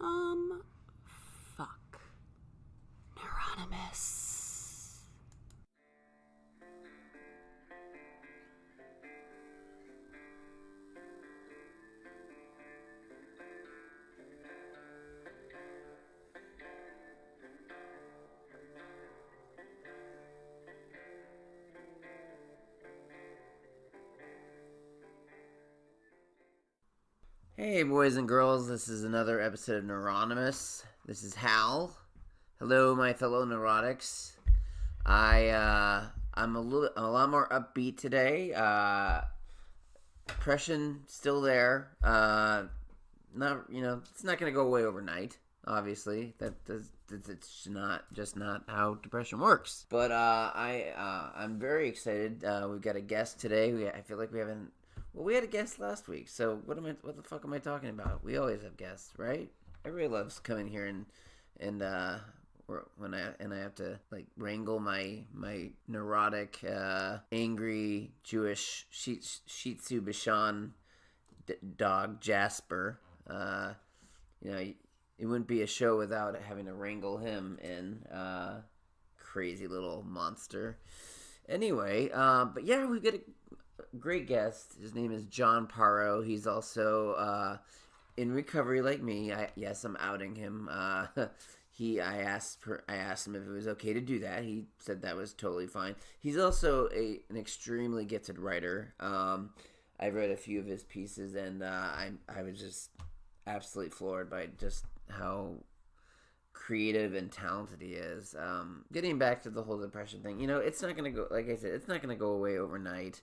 Fuck. Neuronymous. Hey, boys and girls, this is another episode of Neuronymous. This is Hal. Hello, my fellow neurotics. I'm a lot more upbeat today. Depression still there. It's not going to go away overnight. Obviously, it's not how depression works. But I'm very excited. We've got a guest today. I feel like we haven't. Well, we had a guest last week, so what the fuck am I talking about? We always have guests, right? Everybody loves coming here and I have to like wrangle my neurotic, angry Jewish Shih Tzu Bashan dog Jasper. It wouldn't be a show without having to wrangle him in. Crazy little monster. Anyway, but yeah, we've got a great guest. His name is John Paro. He's also in recovery like me. I'm outing him. I asked him if it was okay to do that. He said that was totally fine. He's also an extremely gifted writer. I've read a few of his pieces, and I was just absolutely floored by just how creative and talented he is. Getting back to the whole depression thing, it's not gonna go. Like I said, it's not gonna go away overnight.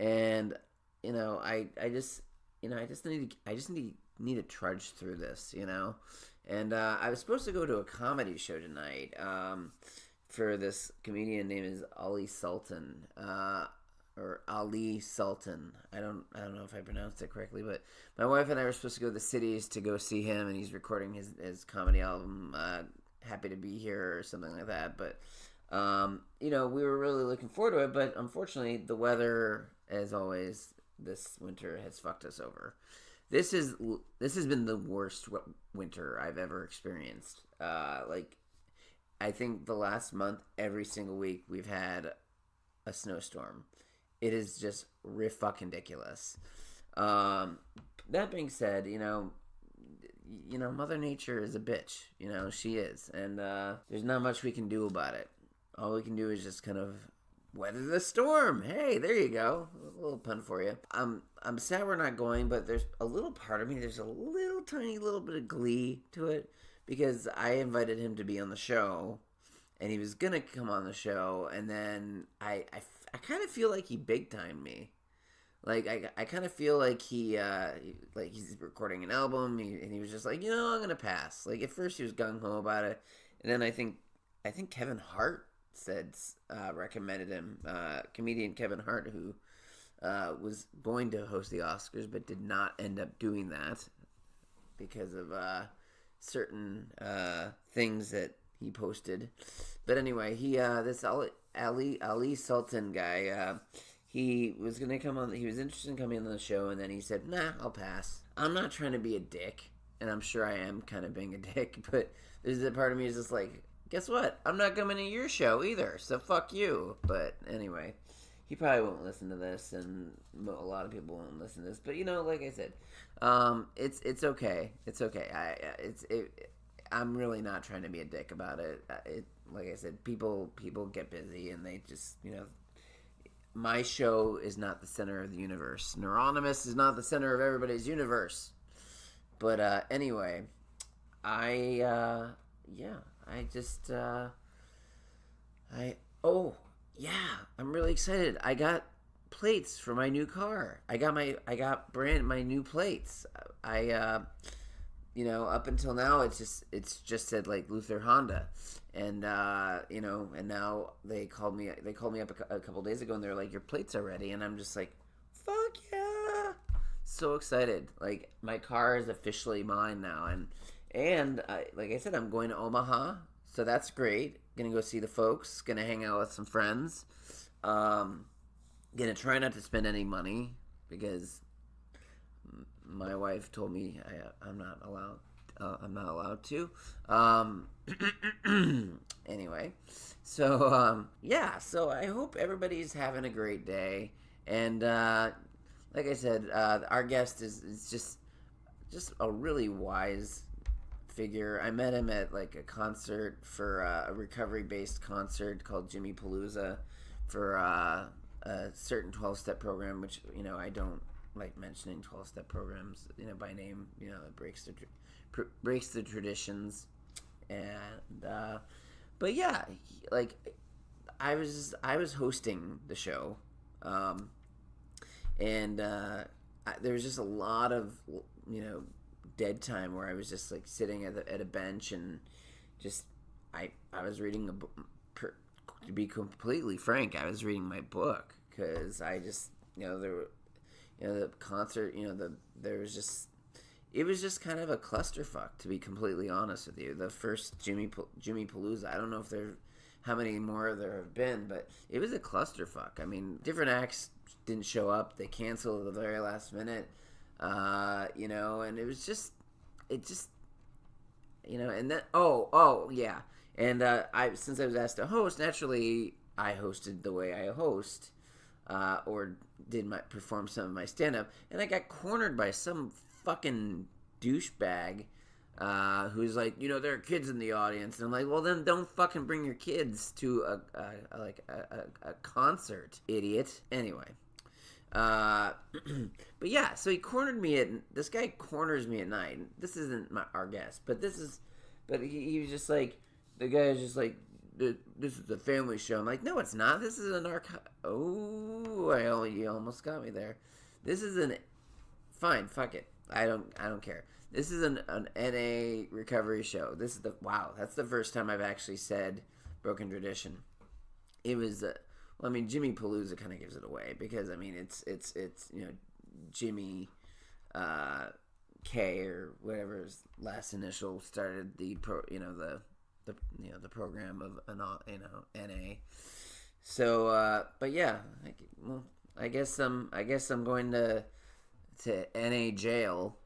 And I just need to trudge through this, And I was supposed to go to a comedy show tonight for this comedian named Ali Sultan, or Ali Sultan. I don't know if I pronounced it correctly, but my wife and I were supposed to go to the cities to go see him, and he's recording his comedy album. Happy to be here or something like that, but. We were really looking forward to it, but unfortunately, the weather, as always, this winter has fucked us over. This has been the worst winter I've ever experienced. I think the last month, every single week, we've had a snowstorm. It is just fucking ridiculous. That being said, Mother Nature is a bitch. She is, and there's not much we can do about it. All we can do is just kind of weather the storm. Hey, there you go. A little pun for you. I'm sad we're not going, but there's a little part of me, there's a little tiny little bit of glee to it, because I invited him to be on the show, and he was going to come on the show, and then I kind of feel like he big-timed me. Like, I kind of feel like he's recording an album, and he was just like, I'm going to pass. Like, at first he was gung-ho about it, and then I think Kevin Hart recommended him, comedian Kevin Hart, who was going to host the Oscars but did not end up doing that because of certain things that he posted. But anyway, this Ali Sultan guy, he was going to come on. He was interested in coming on the show, and then he said, "Nah, I'll pass. I'm not trying to be a dick, and I'm sure I am kind of being a dick, but there's a part of me is just like." Guess what? I'm not coming to your show either, so fuck you. But anyway, he probably won't listen to this, and a lot of people won't listen to this. But like I said, it's okay. It's okay. I'm really not trying to be a dick about it. Like I said, people get busy, and they just my show is not the center of the universe. Neuronymous is not the center of everybody's universe. But anyway, I'm really excited. I got plates for my new car. I got my new plates. Up until now it's just said like Luther Honda, and and now they called me up a couple days ago, and they're like, your plates are ready, and I'm just like, fuck yeah, so excited. Like, my car is officially mine now, and like I said, I'm going to Omaha, so that's great. Gonna go see the folks. Gonna hang out with some friends. Gonna try not to spend any money because my wife told me I'm not allowed. I'm not allowed to. Anyway, so so I hope everybody's having a great day. And like I said, our guest is just a really wise figure. I met him at like a concert for a recovery-based concert called Jimmy Palooza for a certain 12-step program, which I don't like mentioning 12-step programs by name. It breaks the traditions. And but yeah, like I was hosting the show, and there was just a lot of dead time where I was just like sitting at a bench and just I was reading a book. To be completely frank, I was reading my book because I just the concert there was just. It was just kind of a clusterfuck, to be completely honest with you. The first Jimmy Palooza, I don't know if how many more there have been, but it was a clusterfuck. I mean, different acts didn't show up. They canceled at the very last minute, and it just, and then, yeah. And since I was asked to host, naturally, I hosted the way I host, or perform some of my stand-up, and I got cornered by some fucking douchebag who's like, there are kids in the audience, and I'm like, well, then don't fucking bring your kids to a concert, idiot. Anyway, but yeah, so this guy corners me at night. This isn't our guest, but he was just like, the guy is just like, this is a family show. I'm like, no, it's not. This is an you almost got me there. This is fine. Fuck it. I don't care. This is an NA recovery show. This is that's the first time I've actually said broken tradition. It was Jimmy Palooza kind of gives it away because it's Jimmy K or whatever his last initial started the program of NA. So but yeah, I guess I'm going to NA jail.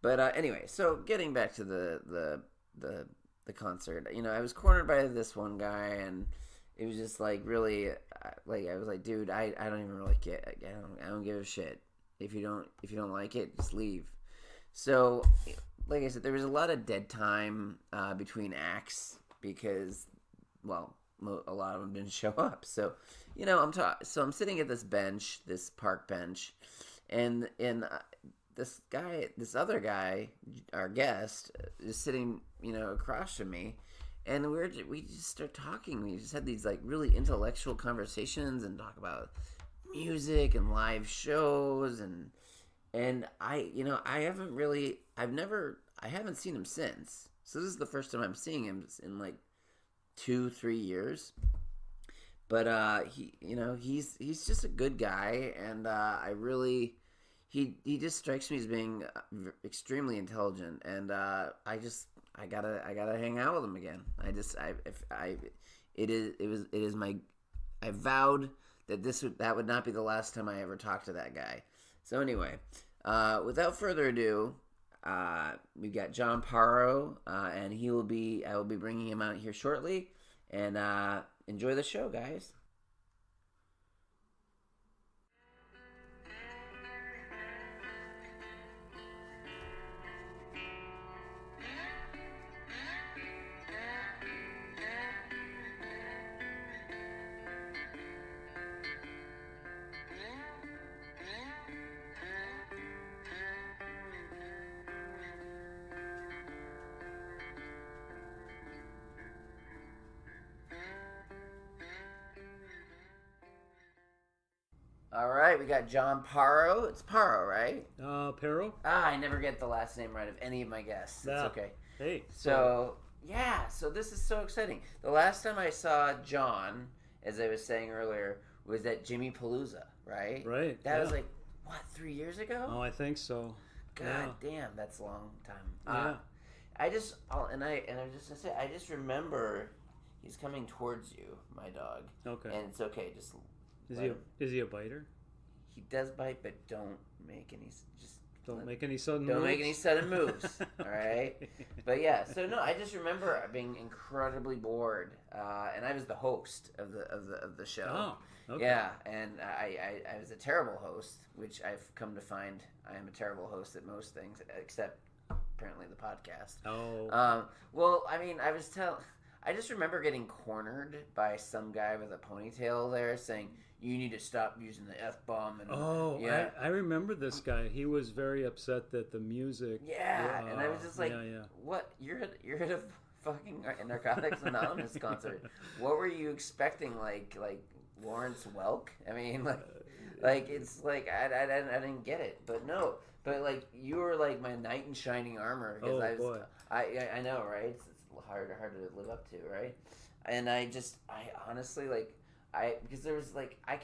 But anyway, so getting back to the concert, I was cornered by this one guy, and it was just like really, like I was like, dude, I don't even really get, I don't give a shit. If you don't like it, just leave. So, like I said, there was a lot of dead time between acts because, well, a lot of them didn't show up. So, I'm sitting at this park bench, and this other guy, our guest, is sitting, across from me, and we just start talking. We just had these like really intellectual conversations and talk about music and live shows, and I haven't seen him since. So this is the first time I'm seeing him in like 2-3 years. But he's just a good guy, and he just strikes me as being extremely intelligent, and I gotta hang out with him again. I vowed that that would not be the last time I ever talked to that guy. So anyway, without further ado, we've got John Paro, and I will be bringing him out here shortly, and enjoy the show, guys. All right, we got John Paro. It's Paro, right? Paro? I never get the last name right of any of my guests. It's okay. Hey. So this is so exciting. The last time I saw John, as I was saying earlier, was at Jimmy Palooza, right? Right. That was like, 3 years ago? Oh, I think so. God damn, that's a long time. Yeah. I was just gonna say, I just remember he's coming towards you, my dog. Okay. And it's okay, just Is he a biter? He does bite, but don't make any. Just Don't make any sudden moves. All right. But yeah, so no, I just remember being incredibly bored, and I was the host of the show. Oh, okay. Yeah, and I was a terrible host, which I've come to find I am a terrible host at most things, except apparently the podcast. Oh. Well, I mean, I just remember getting cornered by some guy with a ponytail there saying, "You need to stop using the F-bomb." And, yeah. I remember this guy. He was very upset that the music... Yeah, and I was just like, what? You're at a fucking Narcotics Anonymous concert. What were you expecting, like Lawrence Welk? I mean, like it's like, I didn't get it. But no, but like, you were like my knight in shining armor. Boy. I know, right? It's hard to live up to, right? And I honestly, because there was like, I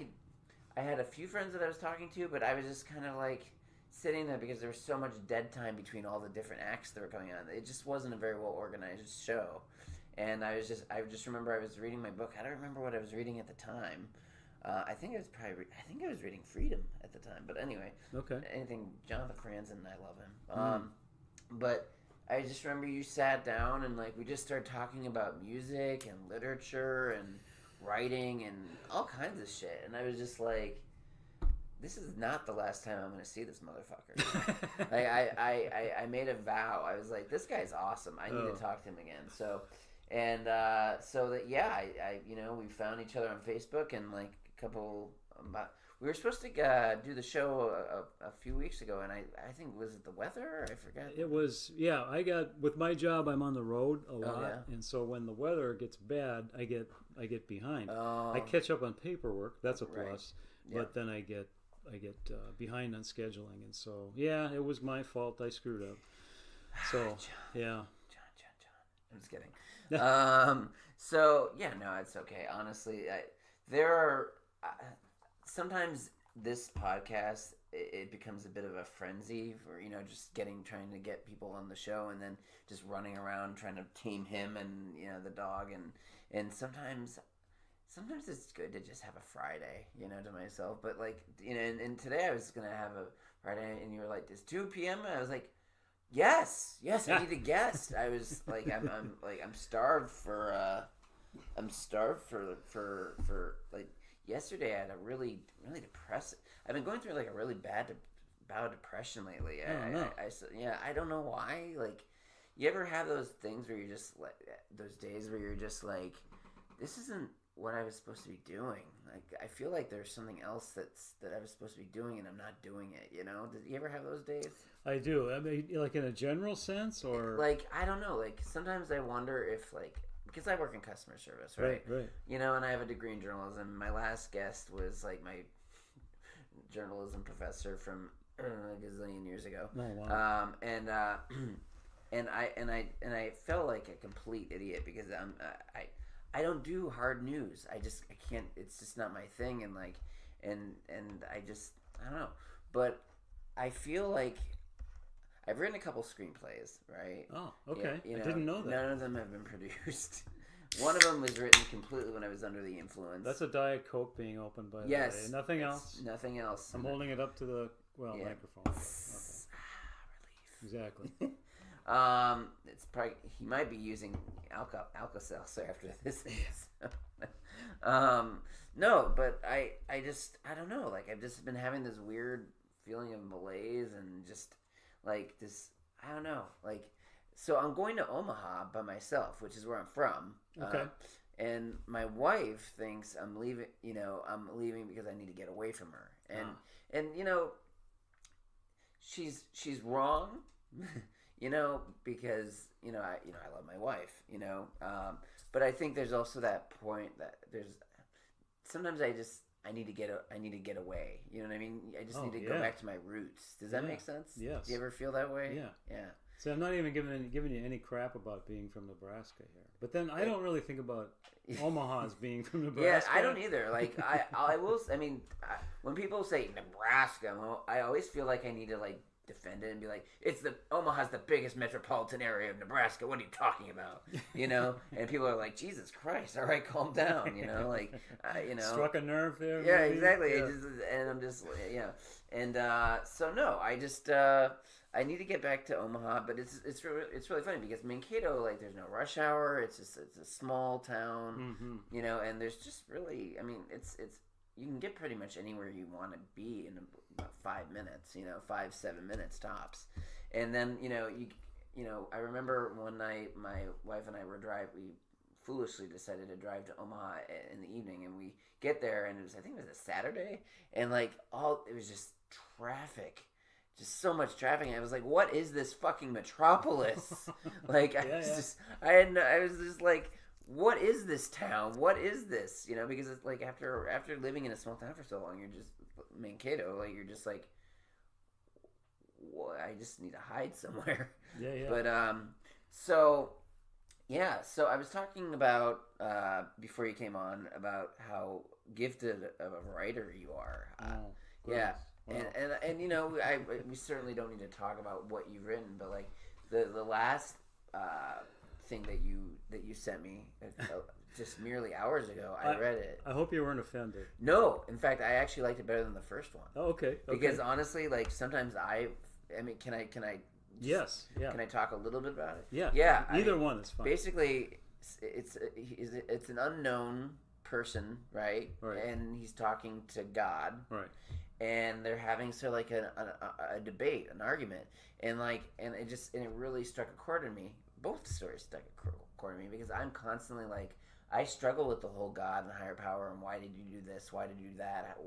had a few friends that I was talking to, but I was just kind of like sitting there because there was so much dead time between all the different acts that were coming on. It just wasn't a very well organized show. And I just remember I was reading my book. I don't remember what I was reading at the time. I think I was reading Freedom at the time. But anyway, okay. Anything Jonathan Franzen, I love him. But I just remember you sat down and like we just started talking about music and literature and writing and all kinds of shit. And I was just like, this is not the last time I'm going to see this motherfucker. Like I made a vow. I was like, this guy's awesome. I need to talk to him again. So we found each other on Facebook and like a couple. We were supposed to do the show a few weeks ago, and I think, was it the weather? I forgot. It was, yeah. with my job, I'm on the road a lot, yeah. And so when the weather gets bad, I get behind. Oh. I catch up on paperwork. That's a plus. Right. Yeah. But then I get behind on scheduling, and so yeah, it was my fault. I screwed up. So John. Yeah. I'm just kidding. So yeah, no, it's okay. Honestly, there are sometimes this podcast it becomes a bit of a frenzy for just trying to get people on the show and then just running around trying to tame him and the dog and sometimes it's good to just have a Friday to myself. But and today I was gonna have a Friday and you were like, it's 2 p.m. and I was like, Yes, I need a guest. I was like, I'm starved for like yesterday. I had a really depressing. I've been going through like a really bad bout of depression lately. I don't know why. Like, you ever have those things where you're just like those days where you're just like, this isn't what I was supposed to be doing. Like, I feel like there's something else that I was supposed to be doing and I'm not doing it. Did you ever have those days? I do. I mean, like in a general sense, or like I don't know. Like sometimes I wonder if because I work in customer service, right? Right. And I have a degree in journalism. My last guest was like my journalism professor from a gazillion years ago. Oh, wow. And I felt like a complete idiot because I don't do hard news. I can't. It's just not my thing. And I don't know. But I feel like I've written a couple screenplays, right? Oh, okay. I didn't know that. None of them have been produced. One of them was written completely when I was under the influence. That's a Diet Coke being opened by the way. Nothing else. Nothing else. I'm holding it up to the microphone. Okay. Relief. Exactly. It's probably he might be using Alka-Seltzer after this. No, but I don't know. Like I've just been having this weird feeling of malaise and just like this. I don't know. Like, so I'm going to Omaha by myself, which is where I'm from. Okay. And my wife thinks I'm leaving. I'm leaving because I need to get away from her. And she's wrong. Because I love my wife. But I think there's also that point that there's sometimes I need to get away. You know what I mean? I just need to go back to my roots. Does that make sense? Yes. Do you ever feel that way? Yeah. Yeah. So I'm not even giving you any crap about being from Nebraska here. But then I don't really think about Omaha as being from Nebraska. Yeah, I don't either. Like I will. I mean, when people say Nebraska, I always feel like I need to like defend it and be like, Omaha's the biggest metropolitan area of Nebraska. What are you talking about? And people are like, Jesus Christ, all right, calm down. Struck a nerve there. Yeah, maybe? exactly. Yeah. And I'm just, and so no, I just I need to get back to Omaha, but it's really funny because Mankato, like, there's no rush hour. It's a small town, and there's just really, I mean, it's you can get pretty much anywhere you want to be in about 5 minutes, 5-7 minutes tops. And then, I remember one night my wife and I we foolishly decided to drive to Omaha in the evening, and we get there, and I think it was a Saturday, and like it was just traffic. Just so much traffic, and I was like, "What is this fucking metropolis?" Like, I was just like, "What is this town? What is this?" Because it's like after living in a small town for so long, you're just Mankato, like you're just like, I just need to hide somewhere. Yeah. But so I was talking about before you came on about how gifted of a writer you are. Yeah. Wow. And we certainly don't need to talk about what you've written, but like the last thing that you sent me just merely hours ago, I read it. I hope you weren't offended. No, in fact, I actually liked it better than the first one. Oh, okay. Because honestly, like sometimes I mean, can I? Yes. Yeah. Can I talk a little bit about it? Yeah. Yeah. Either one is fine. Basically, it's an unknown person, right? Right. And he's talking to God. Right. And they're having sort of like a debate, an argument, and it really struck a chord in me. Both stories struck a chord in me because I'm constantly like, I struggle with the whole God and higher power and why did you do this, why did you do that,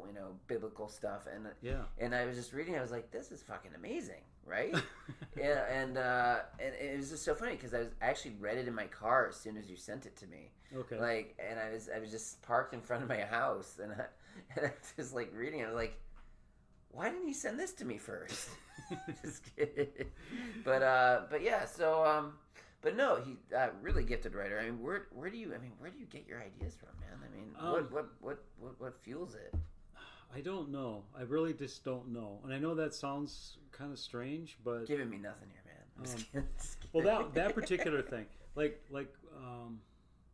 biblical stuff, and I was just reading, I was like, this is fucking amazing, right? and it was just so funny because I actually read it in my car as soon as you sent it to me. Okay. Like, and I was just parked in front of my house and I was just like reading it. I was like, why didn't you send this to me first? Just kidding. But yeah. So but no, he really gifted writer. I mean, where do you get your ideas from, man? I mean, what fuels it? I don't know. I really just don't know. And I know that sounds kind of strange, but giving me nothing here, man. I'm just kidding. Well, that particular thing,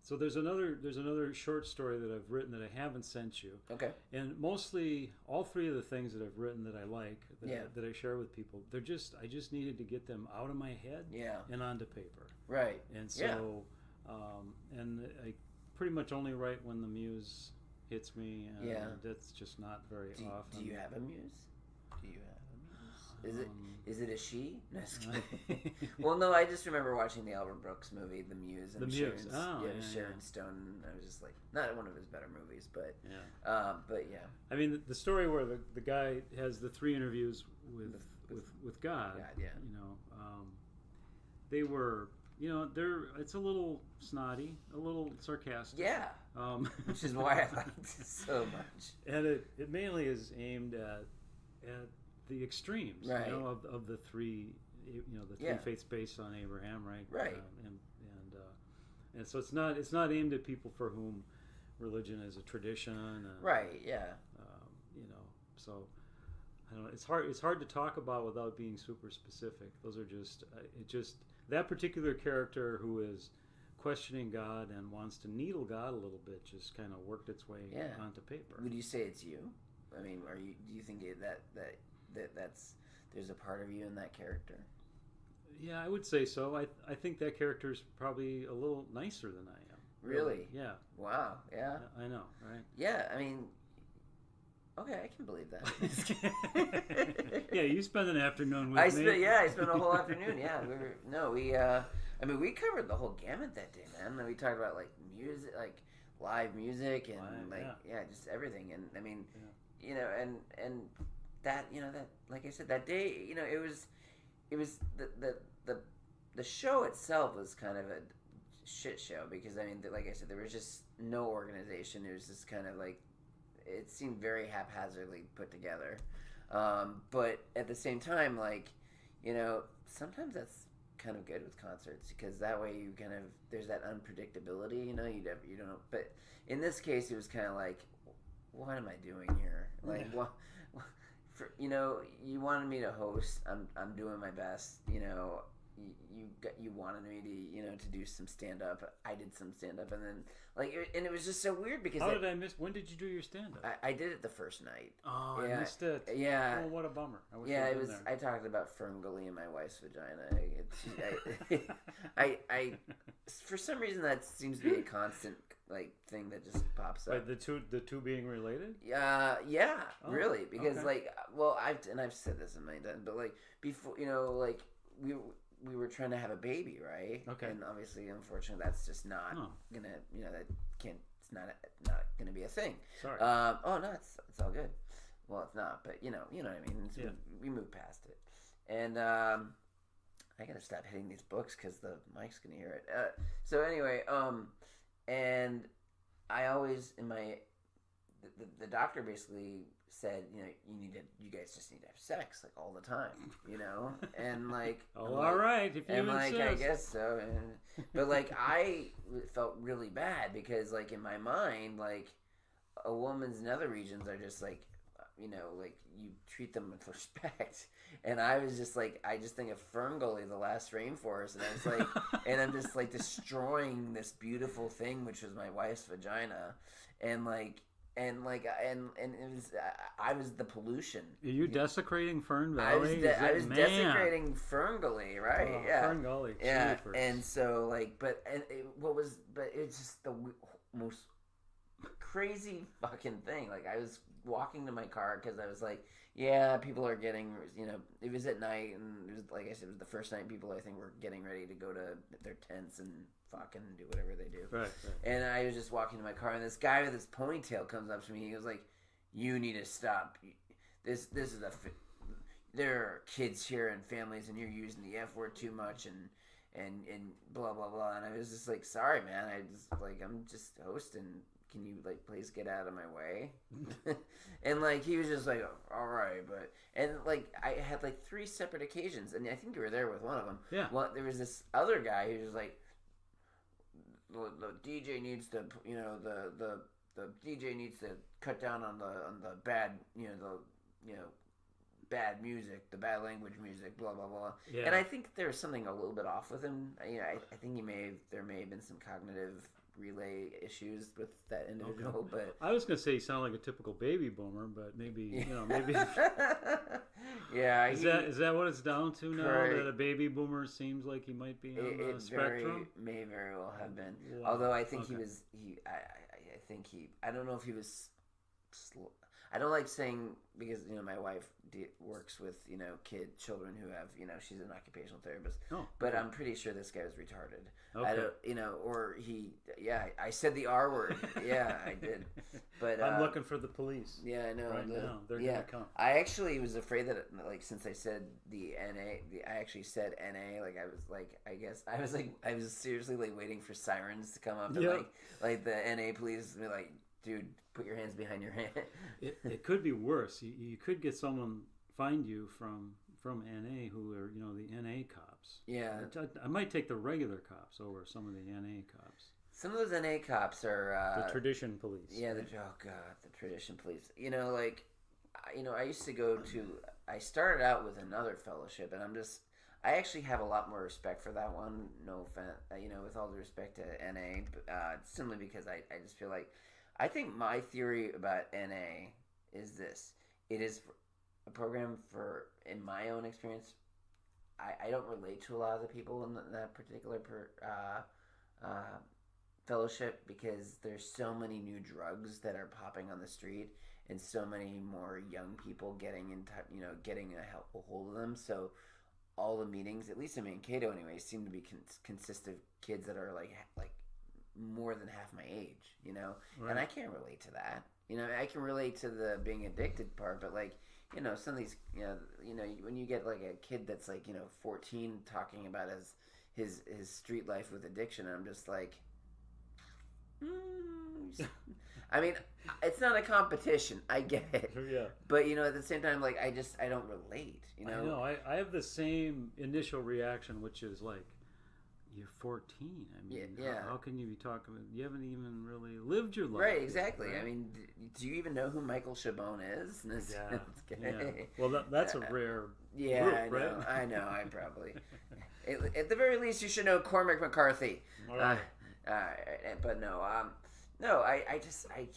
so there's another short story that I've written that I haven't sent you. Okay. And mostly all three of the things that I've written that I like, that I share with people, I just needed to get them out of my head and onto paper. Right. And so, and I pretty much only write when the muse hits me, and that's just not very often. Do you have a muse? Is it a she? No, well, no, I just remember watching the Albert Brooks movie, The Muse, and Sharon Stone. I was just like, not one of his better movies, but but yeah. I mean, the story where the guy has the 3 interviews with God. They were, it's a little snotty, a little sarcastic. Yeah. Which is why I liked it so much. And it mainly is aimed at the extremes, right. Of the three, the 3 faiths based on Abraham, right? Right. And so it's not aimed at people for whom religion is a tradition. Right. Yeah. So I don't know. It's hard to talk about without being super specific. Those are just that particular character who is questioning God and wants to needle God a little bit just kind of worked its way onto paper. Would you say it's you? I mean, do you think that's there's a part of you in that character? Yeah, I would say so. I think that character is probably a little nicer than I am. Really? Yeah. Wow. Yeah. I know, right? Yeah, I mean, okay, I can believe that. Yeah, you spent an afternoon with me. I spent a whole afternoon. Yeah, we covered the whole gamut that day, man. And we talked about like music, like live music, and just everything. And I mean, and that that, like I said, that day, it was the show itself was kind of a shit show because I mean, like I said, there was just no organization. It was just kind of like it seemed very haphazardly put together. But at the same time, like sometimes that's kind of good with concerts because that way you kind of there's that unpredictability. You don't know. But in this case, it was kind of like, what am I doing here? Like, what? you wanted me to host. I'm doing my best. You wanted me to to do some stand up. I did some stand up, and then and it was just so weird because how did I miss? When did you do your stand up? I did it the first night. Oh, yeah, I missed it. Yeah. Oh, what a bummer. I wish yeah, I'd it been was. there. I talked about Ferngully in my wife's vagina. I for some reason that seems to be a constant thing that just pops up. Wait, the two being related? Yeah, Oh, really, because okay. I've said this a million times, but before we were trying to have a baby, right? Okay. And obviously, unfortunately, that's just not gonna that can't it's not gonna be a thing. Sorry. Oh no, it's all good. Well, it's not, but you know what I mean. We moved past it, and I gotta stop hitting these books because the mic's gonna hear it. So anyway, and I always the doctor basically said, you guys just need to have sex all the time, and all right, if you and insist. I guess so, but I felt really bad because in my mind a woman's nether regions are just you treat them with respect, and I was just I just think of Ferngully, the last rainforest, and I was and I'm just destroying this beautiful thing which was my wife's vagina, and it was I was the pollution. Are you desecrating Fern Valley? I was desecrating Ferngully, right? Oh, yeah, Ferngully. yeah, Jeepers. and so but it's just the most crazy fucking thing. I was walking to my car because I was people are getting, it was at night, and it was I said, it was the first night people I think were getting ready to go to their tents and fucking do whatever they do. Right. And I was just walking to my car, and this guy with his ponytail comes up to me. He goes "You need to stop. This is there are kids here and families, and you're using the F word too much, and blah blah blah." And I was just sorry, man. I just I'm just hosting. Can you please get out of my way? And he was just all right, but I had 3 separate occasions, and I think you were there with one of them. Yeah. Well, there was this other guy who was the DJ needs to the DJ needs to cut down on the bad bad music, the bad language music, blah blah blah. Yeah. And I think there was something a little bit off with him. I think there may have been some cognitive relay issues with that individual. Okay. But I was gonna say you sound like a typical baby boomer, but maybe maybe. Yeah. Is that what it's down to now? Correct. That a baby boomer seems like he might be on the spectrum. May very well have been. Wow. Although I think Okay. I think I don't know if he was. I don't like saying, because my wife works with children who have she's an occupational therapist. Oh, but okay. I'm pretty sure this guy was retarded. Okay. I don't or he I said the R word. Yeah, I did. But I'm looking for the police. Yeah, I know. Right now, they're yeah, gonna come. I actually was afraid that since I said the NA, I actually said NA. I was seriously waiting for sirens to come up and Yep. the NA police be dude, put your hands behind your head. It could be worse. You could get someone find you from NA who are the NA cops. Yeah. I might take the regular cops over some of the NA cops. Some of those NA cops are The tradition police. Yeah, right? oh god, the tradition police. I used to go to. I started out with another fellowship, and I actually have a lot more respect for that one. No offense, with all due respect to NA, simply because I just feel I think my theory about NA is this: it is a program for, in my own experience, I don't relate to a lot of the people in that particular fellowship, because there's so many new drugs that are popping on the street, and so many more young people getting getting a hold of them. So all the meetings, at least in Mankato anyway, seem to be consist of kids that are like more than half my age, Right. and I can't relate to that. I can relate to the being addicted part, but some of these, when you get a kid that's 14 talking about his street life with addiction, I'm just I mean, it's not a competition. I get it. Yeah. But at the same time, I don't relate. I know. I have the same initial reaction, which is you're 14. I mean, Yeah. How can you be talking? You haven't even really lived your life. Right, yet, exactly. right? I mean, do you even know who Michael Chabon is? Yeah. Well, that's a rare Yeah, group, right? I know. I probably. At the very least, you should know Cormac McCarthy. All right. But no, I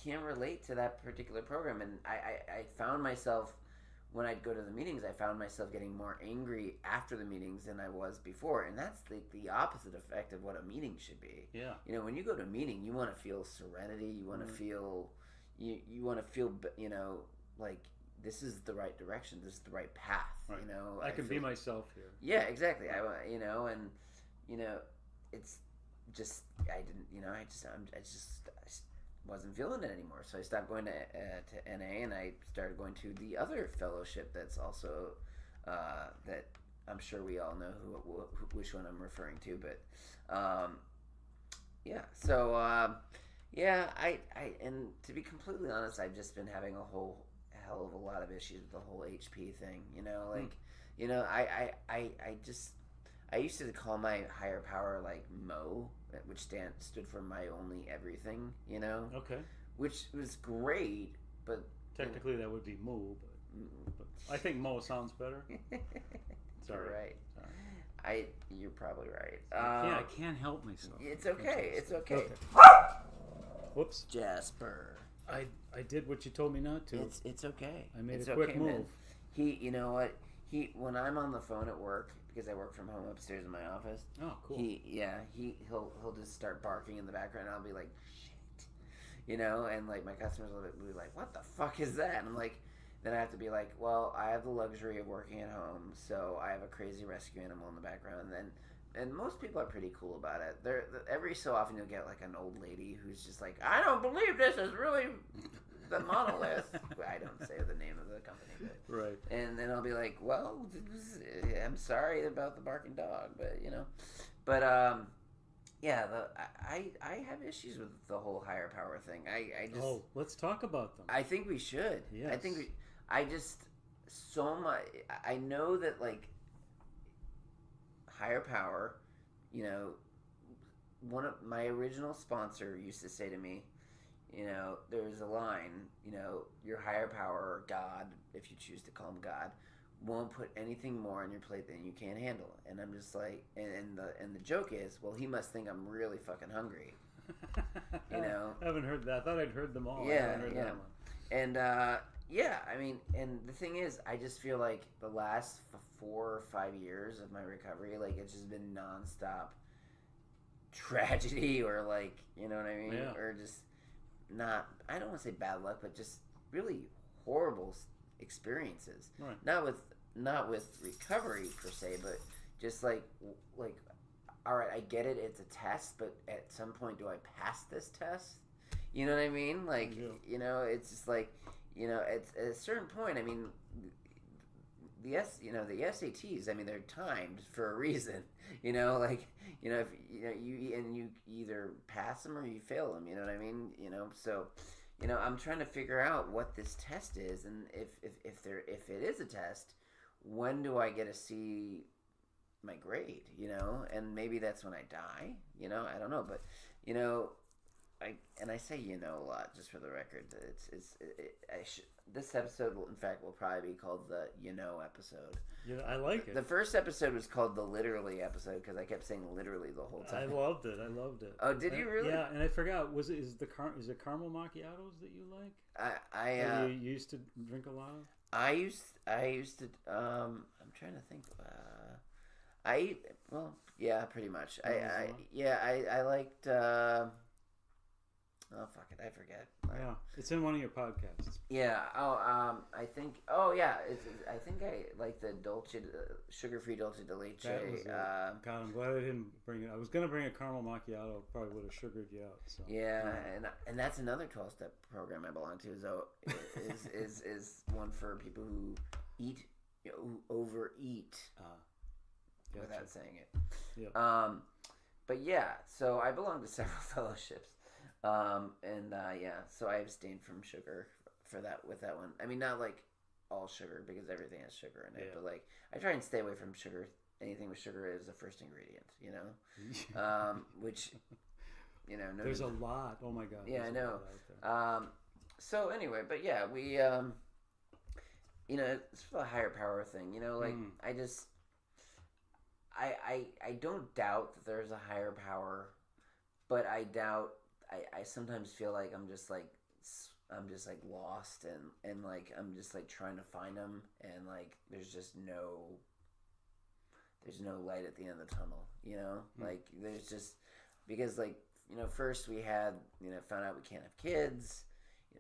can't relate to that particular program, and I found myself when I'd go to the meetings, I found myself getting more angry after the meetings than I was before, and that's the opposite effect of what a meeting should be. Yeah. You know, when you go to a meeting, you want to feel serenity. You want to feel, you want to feel, like this is the right direction. This is the right path. Right. You know, I can be myself here. Yeah, exactly. It's just I wasn't feeling it anymore. So I stopped going to NA, and I started going to the other fellowship that's also that I'm sure we all know which one I'm referring to. But yeah, so I and to be completely honest, I've just been having a whole hell of a lot of issues with the whole HP thing. I used to call my higher power like Mo, which stood for my only everything, Okay. which was great, but Technically, that would be Moo, but I think Mo sounds better. Sorry. Right. Sorry. You're probably right. I can't help myself. It's okay. It's okay. Whoops. Jasper. I did what you told me not to. It's okay. I made it's a quick okay, move. Man. You know what? When I'm on the phone at work, because I work from home upstairs in my office. Oh, cool. He'll just start barking in the background. And I'll be like, shit, and like my customers will be like, what the fuck is that? And I'm like, then I have to be like, well, I have the luxury of working at home, so I have a crazy rescue animal in the background. And most people are pretty cool about it. Every so often you'll get like an old lady who's just like, I don't believe this is really the monolith. I don't say the name of the company, but right. And then I'll be like, well, I'm sorry about the barking dog, but yeah, I have issues with the whole higher power thing. I just let's talk about them. I think we should. Yes. I just so much. I know that like higher power, one of my original sponsor used to say to me, there's a line, your higher power or God, if you choose to call him God, won't put anything more on your plate than you can't handle. And I'm just like, and the joke is, well, he must think I'm really fucking hungry. I haven't heard that. I thought I'd heard them all. Yeah, I haven't heard that one. And I mean, and the thing is, I just feel like the last 4 or 5 years of my recovery, like it's just been nonstop tragedy, or like, you know what I mean, or just not. I don't want to say bad luck, but just really horrible experiences. Right. Not with recovery per se, but just like all right, I get it. It's a test, but at some point, do I pass this test? You know what I mean? Like, it's just like, at a certain point, I mean, the SATs, I mean, they're timed for a reason. If you either pass them or you fail them. You know what I mean? So, I'm trying to figure out what this test is, and if it is a test, when do I get to see my grade? And maybe that's when I die. I don't know, but I say a lot, just for the record. This episode will probably be called the episode. Yeah, I like it. The first episode was called the literally episode because I kept saying literally the whole time. I loved it. Oh, did you really? Yeah, and I forgot. Is it caramel macchiatos that you like? I you used to drink a lot of? I used to. I'm trying to think. Pretty much. I liked. Oh fuck it, I forget. Yeah, it's in one of your podcasts. Yeah. I think. Oh yeah, I think I like the sugar-free dulce de leche. God, I'm glad I didn't bring it. I was gonna bring a caramel macchiato. Probably would have sugared you out. So. Yeah, and that's another 12-step program I belong to. So is one for people who who overeat. Gotcha. Without saying it. Yep. But yeah, so I belong to several fellowships. So I abstained from sugar with that one. I mean, not like all sugar because everything has sugar in it, but like I try and stay away from sugar anything with sugar is the first ingredient, which, no, There's a lot. Oh my God. Yeah, I there's a know. lot out there. So anyway, but yeah, we, it's the higher power thing, I just, I don't doubt that there's a higher power, but I sometimes feel like I'm just like lost and like I'm just like trying to find them, and like there's no light at the end of the tunnel, like there's just, because like, first we had, found out we can't have kids,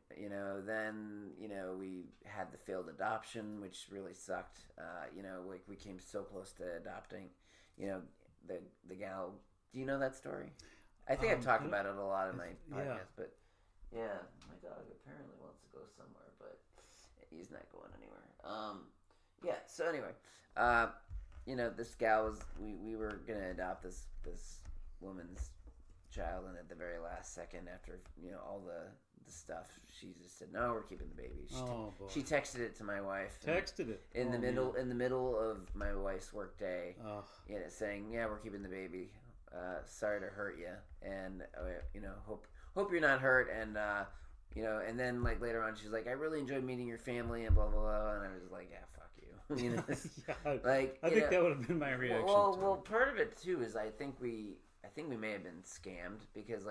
then, we had the failed adoption, which really sucked, like we came so close to adopting, the gal. Do you know that story? I think I've talked about it a lot in my podcast, but yeah, my dog apparently wants to go somewhere, but he's not going anywhere. Yeah, so anyway, this gal was, we were going to adopt this woman's child, and at the very last second, after, all the stuff, she just said, no, we're keeping the baby. She texted it to my wife. In the middle of my wife's work day, saying, yeah, we're keeping the baby. Sorry to hurt you, and hope you're not hurt, and and then like later on she's like, I really enjoyed meeting your family and blah blah blah, and I was like, yeah, fuck you. Like, I think that would have been my reaction. Well, part of it too is I think we may have been scammed, because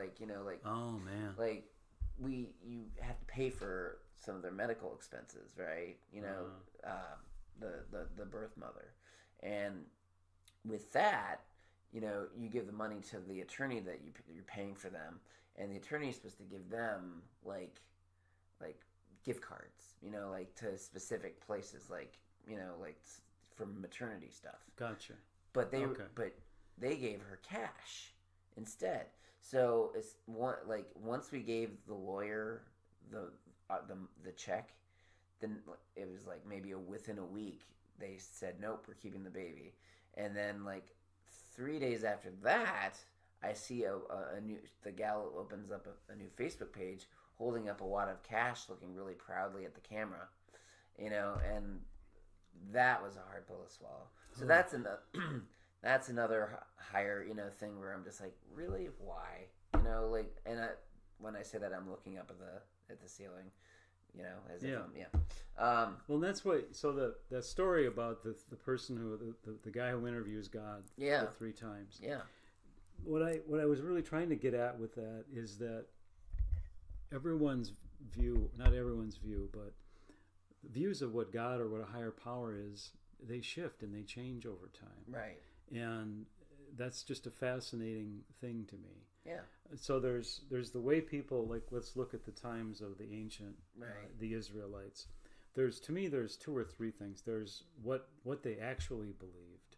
oh man, like you have to pay for some of their medical expenses, right? The birth mother, and with that, you give the money to the attorney that you're paying for them, and the attorney is supposed to give them like gift cards, like to specific places, like for maternity stuff. Gotcha. But they gave her cash instead. So it's once we gave the lawyer the check, then it was like maybe within a week they said, nope, we're keeping the baby, and then like 3 days after that, I see the gal opens up a new Facebook page, holding up a wad of cash, looking really proudly at the camera, and that was a hard pill to swallow. So that's another higher, thing where I'm just like, really, why, when I say that, I'm looking up at the ceiling, as if I'm, well, that's why. So the story about the person who the guy who interviews God, 3 times. Yeah. What I was really trying to get at with that is that everyone's view, not everyone's view, but views of what God or what a higher power is, they shift and they change over time. Right. And that's just a fascinating thing to me. Yeah. So there's the way people, like, let's look at the times of the ancient, the Israelites. There's 2 or 3 things. There's what they actually believed.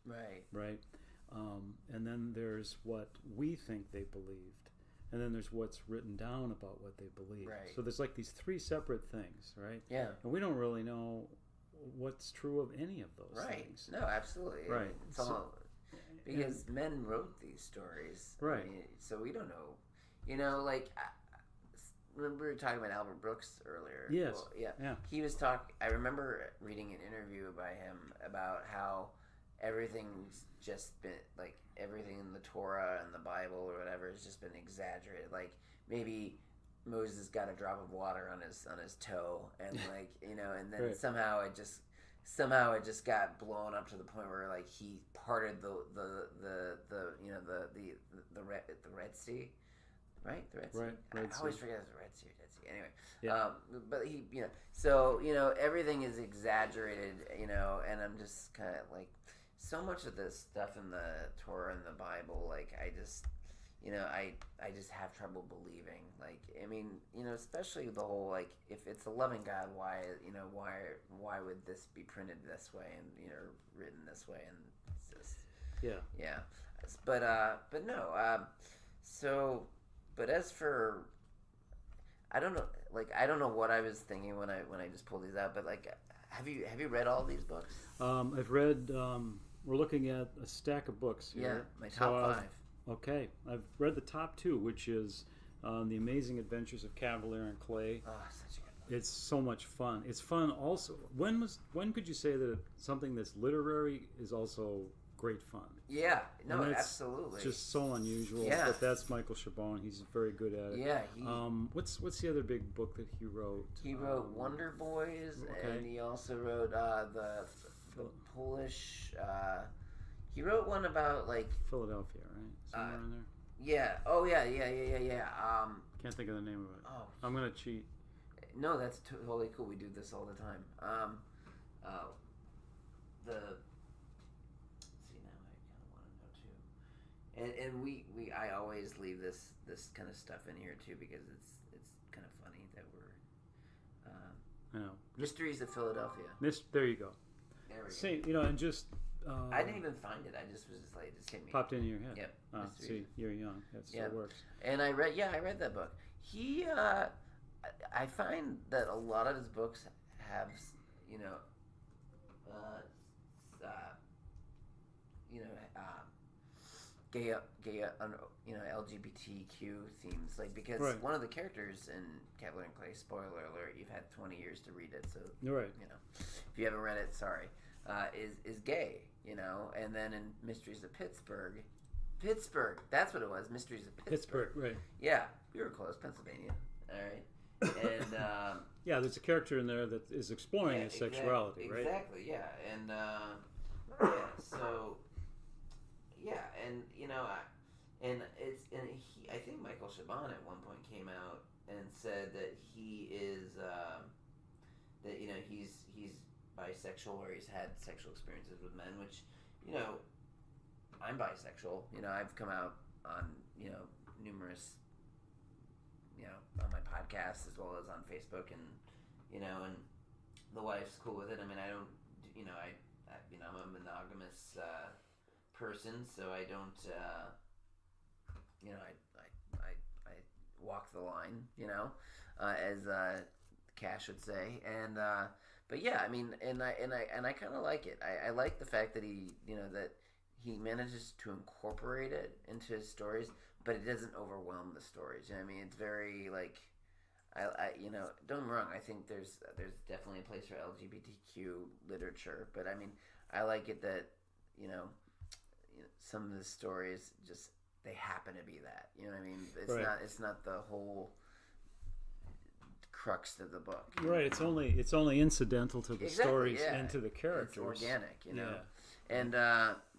Right. And then there's what we think they believed. And then there's what's written down about what they believed. Right. So there's like these 3 separate things, right? Yeah. And we don't really know what's true of any of those things. No, absolutely. Right. It's all because men wrote these stories. Right. So we don't know. We were talking about Albert Brooks earlier. Yes. Well, yeah. He was I remember reading an interview by him about how everything's just been like everything in the Torah and the Bible or whatever has just been exaggerated. Like maybe Moses got a drop of water on his toe, and and then somehow it just got blown up to the point where like he parted the Red Sea, right? The Red Sea. I always forget it's the Red Sea. Anyway, but he, so everything is exaggerated, and I'm just kind of like, so much of this stuff in the Torah and the Bible, like I just have trouble believing. Like, I mean, especially the whole, like, if it's a loving God, why would this be printed this way and written this way, and it's just but no. So, but as for, I don't know what I was thinking when I just pulled these out. But like, have you read all these books? I've read. We're looking at a stack of books here. Yeah, my top 5. Okay, I've read the top 2, which is The Amazing Adventures of Cavalier and Clay. Oh, such a good book. It's so much fun. It's fun also. When could you say that something that's literary is also great fun. Yeah, no, And it's absolutely. Just so unusual, Yeah. but that's Michael Chabon. He's very good at it. Yeah, What's the other big book that he wrote? he wrote Wonder Boys, okay. and he also wrote the Polish. He wrote one about like Philadelphia, right? Somewhere in there. yeah. Oh yeah. Can't think of the name of it. Oh, I'm gonna cheat. no, that's totally cool. We do this all the time. See, now I kind of want to know too. And I always leave this kind of stuff in here too because it's kind of funny that we're I know. Mysteries of Philadelphia. There you go. There we go. See, and just. I didn't even find it. I just was just like, it just hit me. Popped into your head. Yep. See, you're young. That still works. And I read that book. He, I find that a lot of his books have, gay, LGBTQ themes, like because one of the characters in Cavalier and Clay, spoiler alert, you've had 20 years to read it, so right. If you haven't read it, sorry, is gay, and then in Mysteries of Pittsburgh, that's what it was, Mysteries of Pittsburgh, right? Yeah, we were close, Pennsylvania, all right, and yeah, there's a character in there that is exploring his sexuality, right? Exactly, yeah, and so. Yeah, and I think Michael Chabon at one point came out and said that he is that he's bisexual or he's had sexual experiences with men, which I'm bisexual. I've come out on numerous on my podcast as well as on Facebook, and and the wife's cool with it. I mean, I don't I'm a monogamous person, so I don't I walk the line, as Cash would say, and but yeah, I mean, and I kind of like it. I like the fact that he that he manages to incorporate it into his stories, but it doesn't overwhelm the stories. I mean, it's very like I don't get me wrong. I think there's definitely a place for LGBTQ literature, but I mean, I like it that some of the stories just they happen to be that. You know what I mean? It's not the whole crux of the book. Right. It's only incidental to the stories and to the characters. It's organic, Yeah. And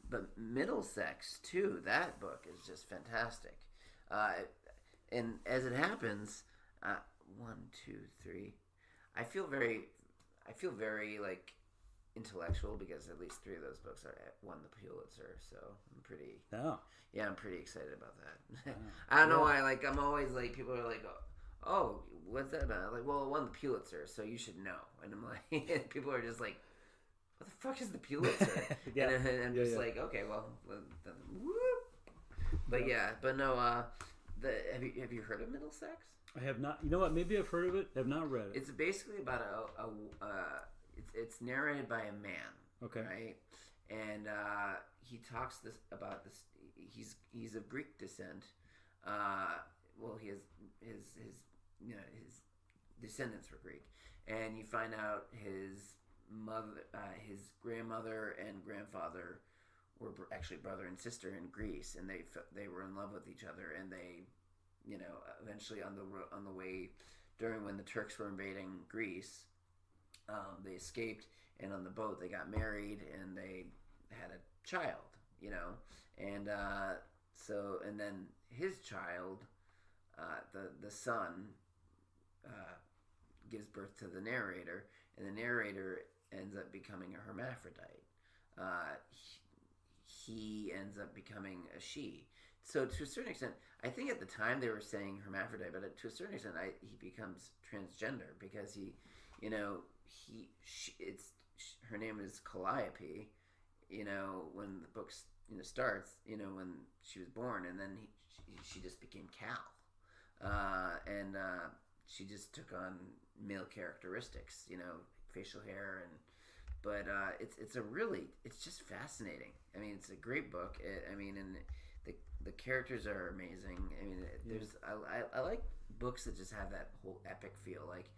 but Middlesex too. That book is just fantastic. And as it happens, 1, 2, 3. I feel very like intellectual because at least 3 of those books won the Pulitzer, so I'm pretty I'm pretty excited about that. I don't know why, like I'm always like people are like, oh, what's that about? I'm like, well, it won the Pulitzer, so you should know. And I'm like, people are just like, what the fuck is the Pulitzer? And I'm just like, okay, well, then, whoop. But no, have you heard of Middlesex? I have not. You know what? Maybe I've heard of it. I've not read it. It's basically about it's narrated by a man. Okay. Right, and he talks about this. He's of Greek descent. Well, he has his descendants were Greek, and you find out his his grandmother and grandfather were actually brother and sister in Greece, and they were in love with each other, and they, eventually on the way during when the Turks were invading Greece, they escaped, and on the boat they got married, and they had a child, and so and then his child, the son, gives birth to the narrator, and the narrator ends up becoming a hermaphrodite. He ends up becoming a she. So to a certain extent, I think at the time they were saying hermaphrodite, but to a certain extent, he becomes transgender because her name is Calliope. When the book starts, when she was born, and then she just became Cal, and she just took on male characteristics, facial hair, but it's just fascinating. I mean, it's a great book. And the characters are amazing. I mean, I like books that just have that whole epic feel, like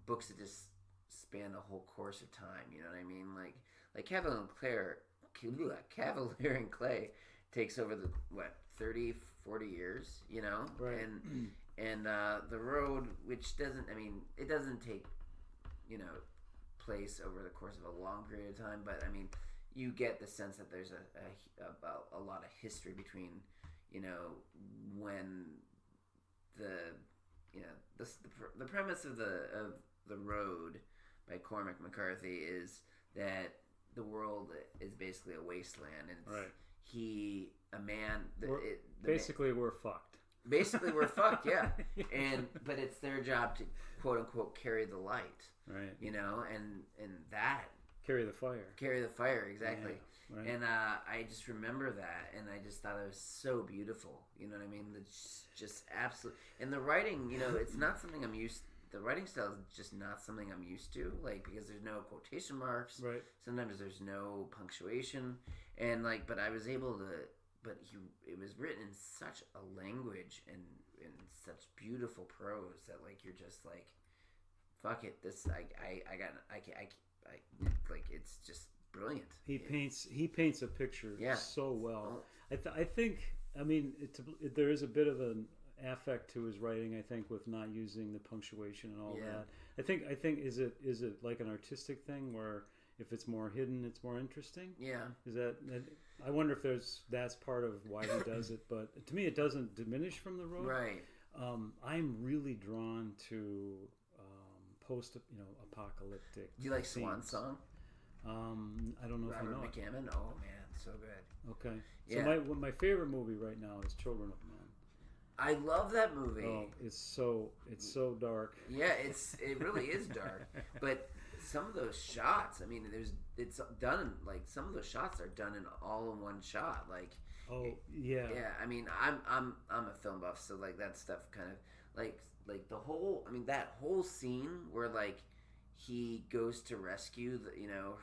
books that just span the whole course of time. You know what I mean? Like Cavalier and Cavalier and Clay takes over the 30, 40 years, you know, Right. and the road, which doesn't, I mean, it doesn't take, you know, place over the course of a long period of time, but I mean, you get the sense that there's a lot of history between, you know, when the premise of the road by Cormac McCarthy is that the world is basically a wasteland, and Right. We're fucked. Basically, we're fucked, yeah. But it's their job to quote unquote carry the light, Right. you know, and that Carry the fire. Exactly. Yeah, right. And I just remember that, and I just thought it was so beautiful. You know what I mean? It's just absolute. And the writing, you know, it's not something I'm used. The writing style is just not something I'm used to, like, because there's no quotation marks. Right. Sometimes there's no punctuation, and like, but I was able to. But it was written in such a language and in such beautiful prose that like you're just like, fuck it. This I like it's just brilliant. He paints a picture so well. I think I mean there is a bit of an affect to his writing. I think with not using the punctuation and all that. I think is it like an artistic thing where if it's more hidden, it's more interesting. Yeah. Is that? I wonder if that's part of why he does it. But to me, it doesn't diminish from the road. Right. I'm really drawn to apocalyptic. Do you like themes. Swan Song? I don't know Robert if I know McCammon. Oh man, so good. Okay. Yeah. So my favorite movie right now is Children of Men. I love that movie. Oh, it's so dark. Yeah, it really is dark. But some of those shots, I mean, it's done like some of those shots are done in all in one shot. Like, oh yeah, yeah. I mean, I'm a film buff, so like that stuff kind of like the whole. I mean, that whole scene where like he goes to rescue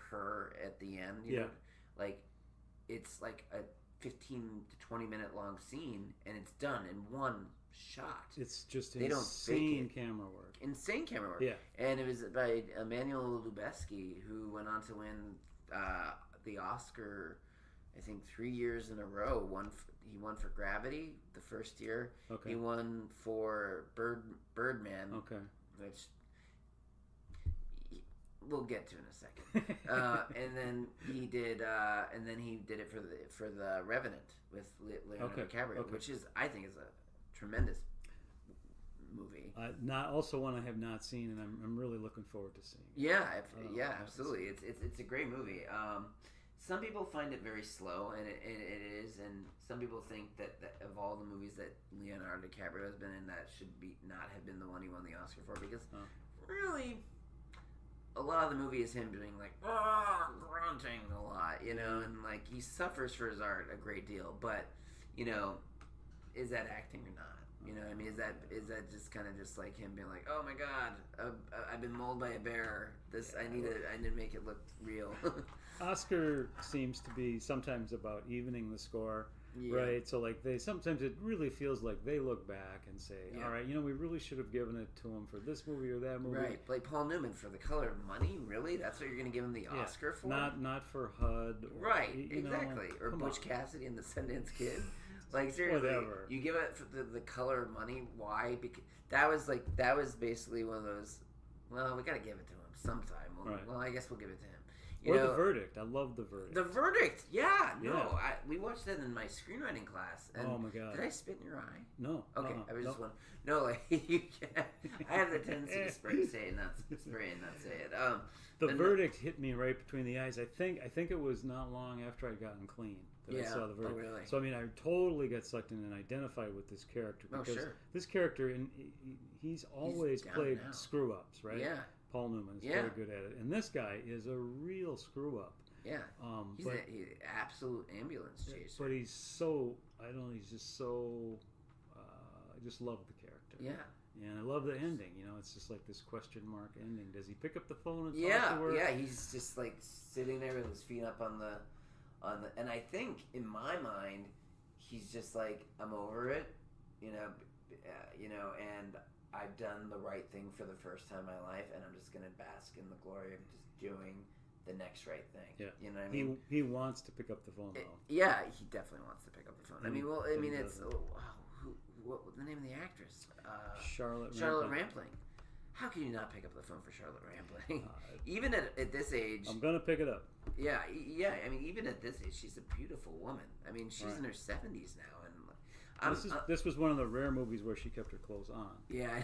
her at the end. You know, like it's like a 15 to 20 minute long scene, and it's done in one shot. It's just they insane camera work. Insane camera work. Yeah. And it was by Emmanuel Lubezki, who went on to win the Oscar, I think 3 years in a row. He won for Gravity the first year. Okay. He won for Birdman. Okay. Which we'll get to in a second. And then he did it for the Revenant with Leonardo DiCaprio, which I think is a tremendous movie. Not also one I have not seen, and I'm really looking forward to seeing. Yeah, absolutely. It's a great movie. Some people find it very slow, and it is, and some people think that of all the movies that Leonardo DiCaprio has been in, that should not have been the one he won the Oscar for, because really, a lot of the movie is him doing like grunting a lot, and like he suffers for his art a great deal, but is that acting or not? I mean, is that just kind of just like him being like, oh my god, I've been mauled by a bear. I need to make it look real. Oscar seems to be sometimes about evening the score, right? So like sometimes it really feels like they look back and say, all right, we really should have given it to him for this movie or that movie. Right, like Paul Newman for The Color of Money. Really, that's what you're going to give him the Oscar for? Not for HUD. Right, exactly. Or Butch Cassidy and the Sundance Kid. Like seriously, whatever. You give it for the Color of Money. Why? Because that was basically one of those. Well, we got to give it to him sometime. Well, I guess we'll give it to him. The Verdict. I love The Verdict. The Verdict. Yeah. No, we watched that in my screenwriting class. And oh my god! Did I spit in your eye? No. Okay, I was just wondering. No, like I have the tendency to say it, not say it. The Verdict hit me right between the eyes. I think it was not long after I'd gotten clean that I saw The Verdict. Oh, really? So I mean, I totally got sucked in and identified with this character because this character, and he's always played screw ups, right? Yeah. Paul Newman is very good at it, and this guy is a real screw up. Yeah, he's an absolute ambulance chaser. But he's so he's just so. I just love the character. Yeah. And I love the ending. It's just like this question mark ending. Does he pick up the phone and talk to her? Yeah, he's just like sitting there with his feet up on the. And I think in my mind, he's just like, I'm over it, and I've done the right thing for the first time in my life, and I'm just gonna bask in the glory of just doing the next right thing. Yeah. You know what I mean? He wants to pick up the phone though. Yeah, he definitely wants to pick up the phone. I mean, well, I mean, he it's doesn't. what the name of the actress? Charlotte Rampling. How can you not pick up the phone for Charlotte Rampling? Even at this age, I'm gonna pick it up. Yeah. I mean, even at this age, she's a beautiful woman. I mean, she's in her 70s now, and This was one of the rare movies where she kept her clothes on. yeah,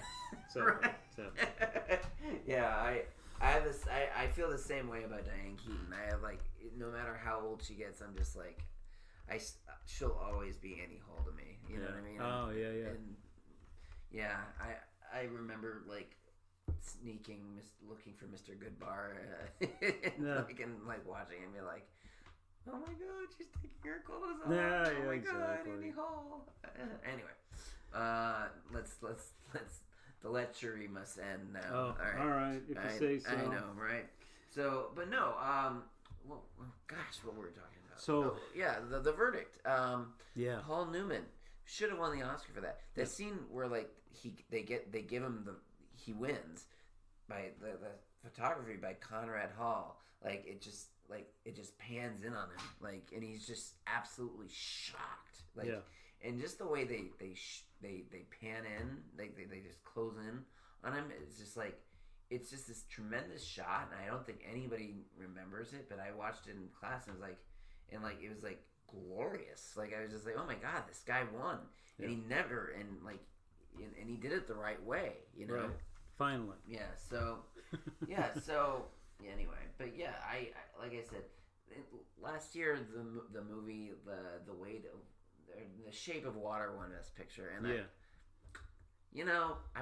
Sadly. right. Sadly. Yeah, I have this. I feel the same way about Diane Keaton. I have like, no matter how old she gets, I'm just like, she'll always be Annie Hall to me. You know what I mean? Oh yeah. And yeah, I remember like sneaking, looking for Mr. Goodbar, and like watching him, be like, oh my god, she's taking her clothes off. Yeah, oh my exactly. god, Annie Hall. Anyway, let's the lechery must end now. Oh, all right. If you say so. I know, right? So, but no. Well, gosh, what were we talking about? So yeah, the verdict. Yeah. Paul Newman should have won the Oscar for that. That scene where like they give him he wins by the photography by Conrad Hall. Like it just pans in on him, like, and he's just absolutely shocked. Like, and just the way they pan in, they just close in on him. It's just like, it's just this tremendous shot, and I don't think anybody remembers it. But I watched it in class, and it was like glorious. Like I was just like, oh my god, this guy won, and he never, and he did it the right way, you know. Right. Finally. Yeah. So. Yeah. So. Anyway, but yeah, I like I said, last year the movie the Shape of Water won Best Picture, and I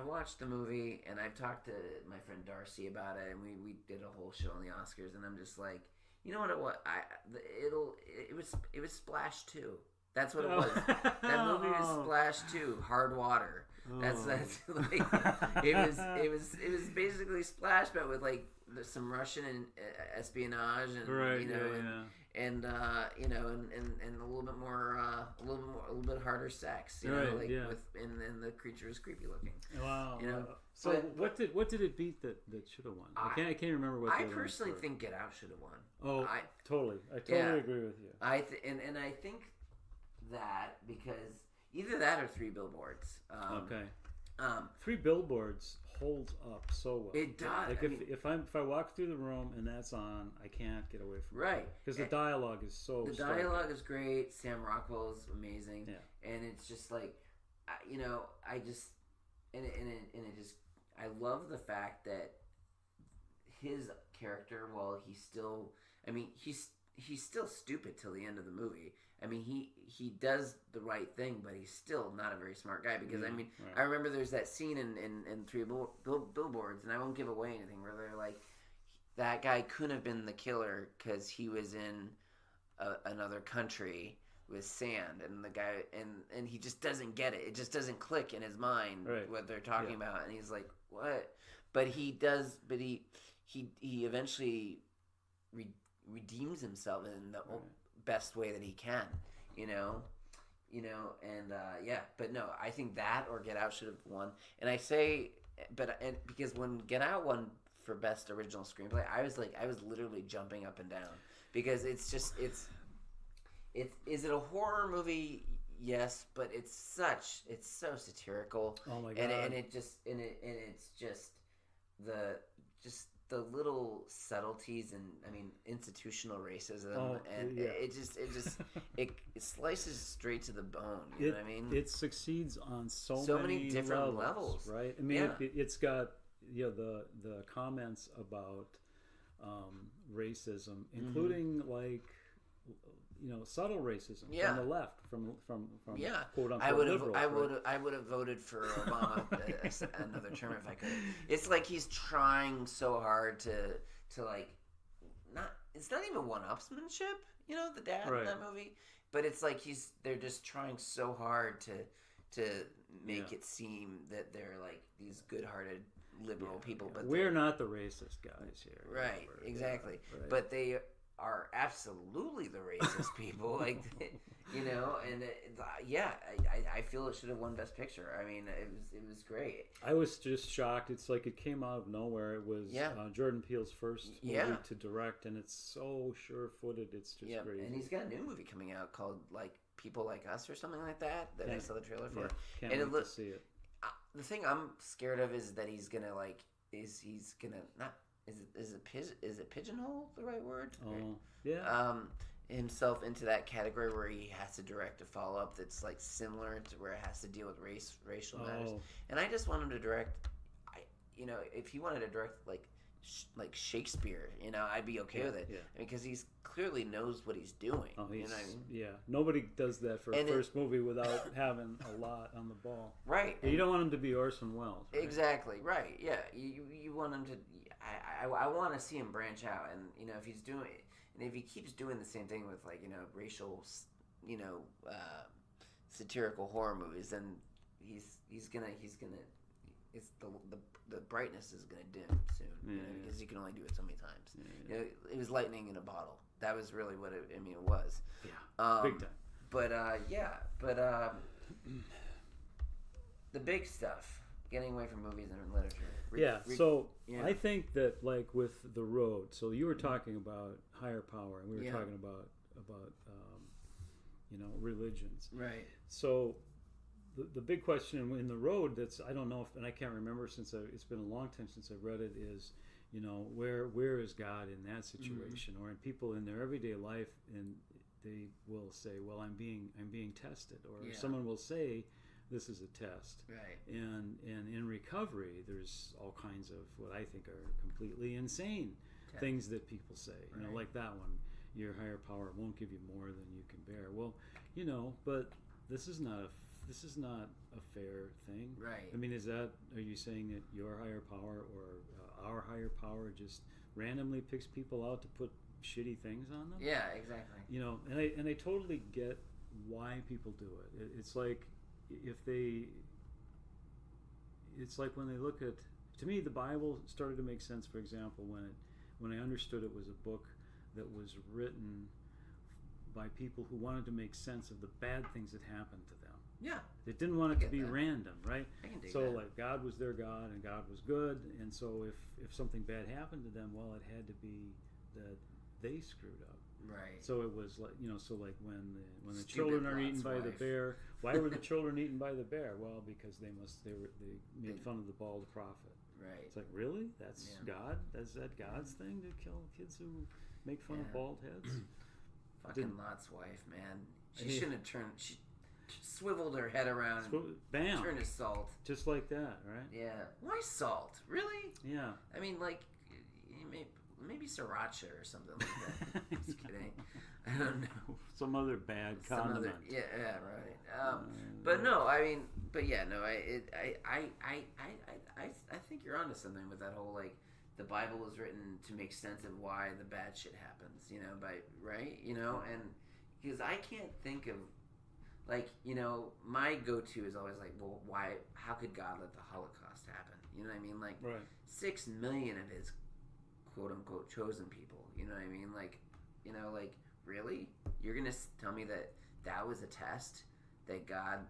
watched the movie, and I've talked to my friend Darcy about it, and we did a whole show on the Oscars, and I'm just like, you know what it was Splash 2. That's what it was. That movie was Splash 2, Hard Water. That's like it was basically Splash, but with like some Russian and espionage, and and a little bit harder sex, and the creature was creepy looking. Wow. You know. So what did it beat that should have won? I can't remember what. I personally think Get Out should have won. Oh, I totally agree with you. I think that because either that or Three Billboards. Okay. Three Billboards holds up so well. It does. Like if I walk through the room and that's on, I can't get away from it. Right. Because the dialogue is so. The dialogue is great. Sam Rockwell's amazing. Yeah. And it's just like, I love the fact that his character, while he's still, he's still stupid till the end of the movie. I mean, he does the right thing, but he's still not a very smart guy. Because I remember there's that scene in Three Billboards, and I won't give away anything, where they're like, that guy couldn't have been the killer because he was in another country with sand, and the guy and he just doesn't get it. It just doesn't click in his mind what they're talking about, and he's like, what? But he does. But he eventually redeems himself in the best way that he can, but no, I think that or Get Out should have won. And I say, because when Get Out won for Best Original Screenplay, I was literally jumping up and down, because it's is it a horror movie? Yes, but it's so satirical. Oh my god! And it's just the little subtleties, and institutional racism, it slices straight to the bone. You know what I mean? It succeeds on so many different levels, right? I mean, it's got the comments about racism, including subtle racism from the left, from quote unquote liberals. I would have voted for Obama another term if I could. It's like he's trying so hard to like, not, it's not even one-upsmanship, the dad in that movie, but it's like they're just trying so hard to make it seem that they're like these good-hearted liberal people, but we're not the racist guys here. Right, exactly. Right. But they are absolutely the racist people, like, you know, and I feel it should have won Best Picture. I mean, it was great. I was just shocked. It's like it came out of nowhere. It was Jordan Peele's first movie to direct, and it's so sure-footed. It's just great. And he's got a new movie coming out called like People Like Us or something like that. That I saw the trailer for. Can't wait to see it. The thing I'm scared of is that he's gonna is it pigeonhole the right word? Oh, yeah. Himself into that category where he has to direct a follow-up that's like similar to where it has to deal with racial matters. And I just want him to direct, if he wanted to direct like Shakespeare, I'd be okay with it. Yeah. Because he's clearly knows what he's doing. Oh, you know what I mean? Yeah. Nobody does that for a first movie without having a lot on the ball. Right. You don't want him to be Orson Welles. Right? Exactly. Right. Yeah. You want him to. I want to see him branch out, and if he's doing, and if he keeps doing the same thing with racial, satirical horror movies, then he's gonna it's the brightness is gonna dim soon, because you can only do it so many times. Yeah. It was lightning in a bottle. That was really what it was. Yeah, big time. But the big stuff, getting away from movies and literature. I think that like with The Road. So you were talking about higher power, and we were talking about religions. Right. So the big question in The Road, I don't know if, and I can't remember since it's been a long time since I've read it, is where is God in that situation, or in people in their everyday life, and they will say, well, I'm being tested, or someone will say, this is a test. Right. And in recovery, there's all kinds of what I think are completely insane things that people say. Like that one, your higher power won't give you more than you can bear. Well, but this is not a fair thing. Right. I mean, are you saying that your higher power or our higher power just randomly picks people out to put shitty things on them? Yeah, exactly. And I totally get why people do it. It's like it's like when they look at, to me, the Bible started to make sense, for example, when I understood it was a book that was written by people who wanted to make sense of the bad things that happened to them. Yeah. They didn't want it to be random, right? I can dig so that. Like God was their God and God was good, and so if something bad happened to them, well, it had to be that they screwed up. Right. So it was like, so like when the children are eaten by the bear, why were the children eaten by the bear? Well, because they made fun of the bald prophet. Right. It's like, really? That's God? Is that God's thing to kill kids who make fun of bald heads? Fucking Lot's wife, man. She shouldn't have turned. She swiveled her head around. Bam. Turned to salt. Just like that, right? Yeah. Why salt? Really? Yeah. I mean, like, maybe sriracha or something like that. Just kidding. I don't know. Some other bad condiment. Right. But no, I mean, I think you're onto something with that whole, like, the Bible was written to make sense of why the bad shit happens, right? And because I can't think of, like, my go-to is always like, well, why? How could God let the Holocaust happen? You know what I mean? Like, 6 million of His quote-unquote chosen people. You know what I mean? Like, really? You're gonna tell me that was a test? That God,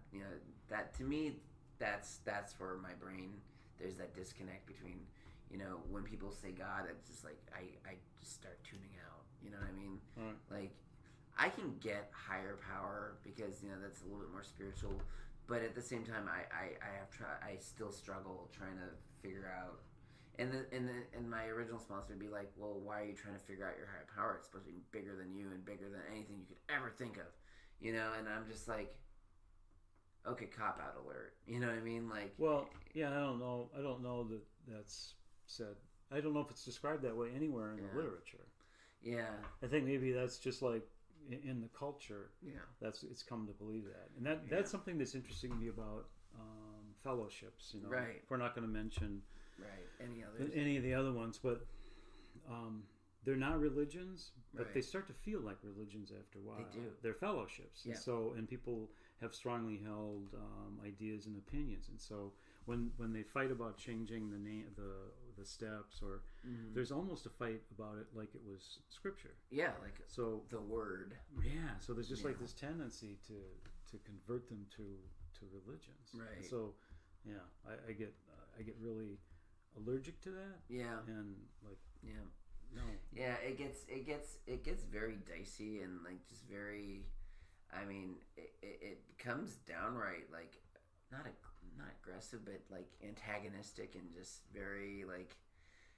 that to me, that's where my brain, there's that disconnect between, when people say God, it's just like I just start tuning out. You know what I mean? Right. Like, I can get higher power because that's a little bit more spiritual, but at the same time, I still struggle trying to figure out. And my original response would be like, well, why are you trying to figure out your higher power? It's supposed to be bigger than you and bigger than anything you could ever think of, And I'm just like, okay, cop out alert. You know what I mean? Like, well, yeah, I don't know that that's said. I don't know if it's described that way anywhere in the literature. Yeah. I think maybe that's just like in the culture. Yeah. It's come to believe that, and that's something that's interesting to me about fellowships. Right. We're not going to mention. Right. Any of the other ones, but they're not religions, but they start to feel like religions after a while. They do. They're fellowships, and people have strongly held ideas and opinions, and so when they fight about changing the name, the the steps, or there's almost a fight about it like it was scripture. Yeah, like so the word. Yeah, so there's just like this tendency to convert them to religions. Right. And so yeah, I get really allergic to that. Yeah. And like no. Yeah, it gets very dicey and like just very. I mean, it becomes downright like not aggressive, but like antagonistic and just very like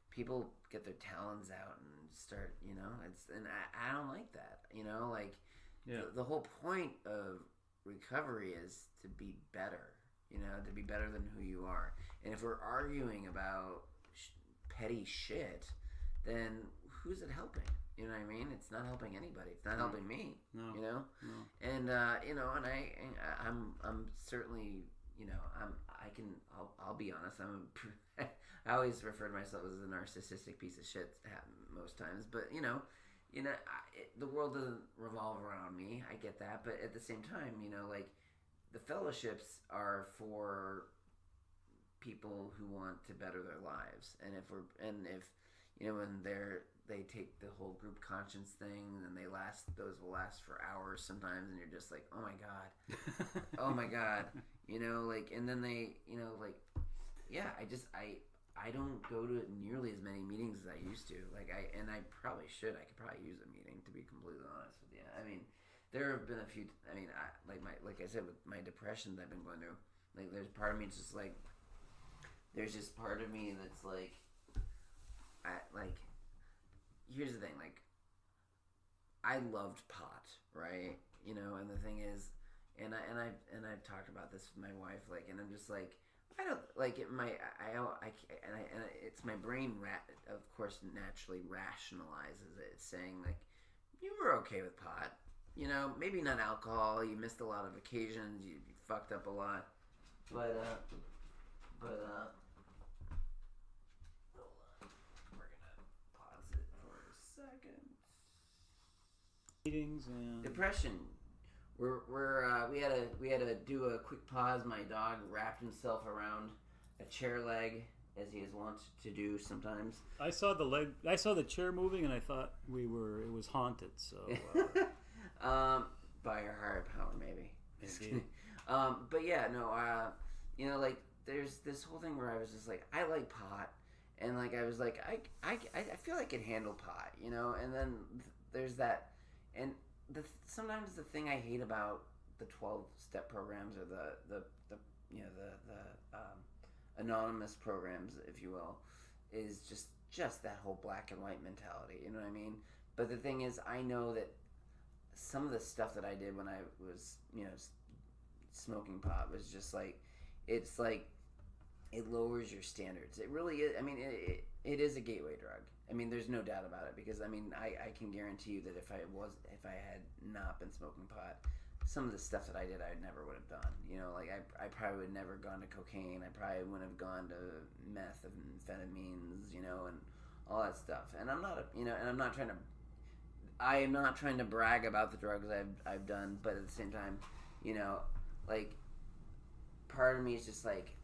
people get their talons out and start, and I don't like that, like the whole point of recovery is to be better, to be better than who you are. And if we're arguing about petty shit, then who's it helping? You know what I mean? It's not helping anybody. It's not helping me. No. No. And and I'm certainly, I'll be honest. I always refer to myself as a narcissistic piece of shit most times. But the world doesn't revolve around me. I get that, but at the same time, like the fellowships are for people who want to better their lives, and if when they take the whole group conscience thing, and those will last for hours sometimes, and you're just like, oh my god, and then they, I don't go to like as many meetings as I used to. I probably should. I could probably use a meeting, to be completely honest with you. I mean, there have been a few. I mean, like I said, with my depression that I've been going through, like there's part of me. It's just like there's just part of me that's like, here's the thing, like, I loved pot, right? And the thing is, and I've talked about this with my wife, like, and I'm just like, I don't like it. It's my brain, of course, naturally rationalizes it, saying like, you were okay with pot, maybe not alcohol. You missed a lot of occasions. You fucked up a lot, but hold on. We're gonna pause it for a second. Meetings and Depression. We had to do a quick pause. My dog wrapped himself around a chair leg, as he is wont to do sometimes. I saw the chair moving, and I thought it was haunted. So by our higher power, maybe. But yeah, no. Like there's this whole thing where I was just like, I like pot, and like I was like, I feel I can handle pot, and then there's that, and sometimes the thing I hate about the 12-step programs, or the anonymous programs, if you will, is just that whole black and white mentality. You know what I mean? But the thing is, I know that some of the stuff that I did when I was, smoking pot was just like, it's like, it lowers your standards. It really is. I mean, it is a gateway drug. I mean, there's no doubt about it, because I mean, I can guarantee you that if I had not been smoking pot, some of the stuff that I did, I never would have done. Like I probably would have never gone to cocaine. I probably wouldn't have gone to methamphetamines, and all that stuff. And I'm not, and I'm not trying to brag about the drugs I've done, but at the same time, like, part of me is just like,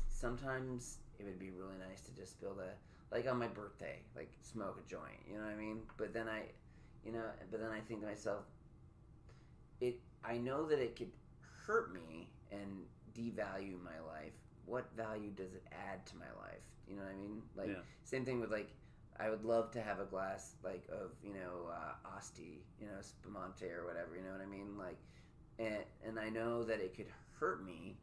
sometimes it would be really nice to just be able to, like, on my birthday, like, smoke a joint, you know what I mean? But then I think to myself, I know that it could hurt me and devalue my life. What value does it add to my life? You know what I mean? Like, Same thing with, like, I would love to have a glass, like, of, Asti, Spumante or whatever, you know what I mean? Like, and I know that it could hurt me.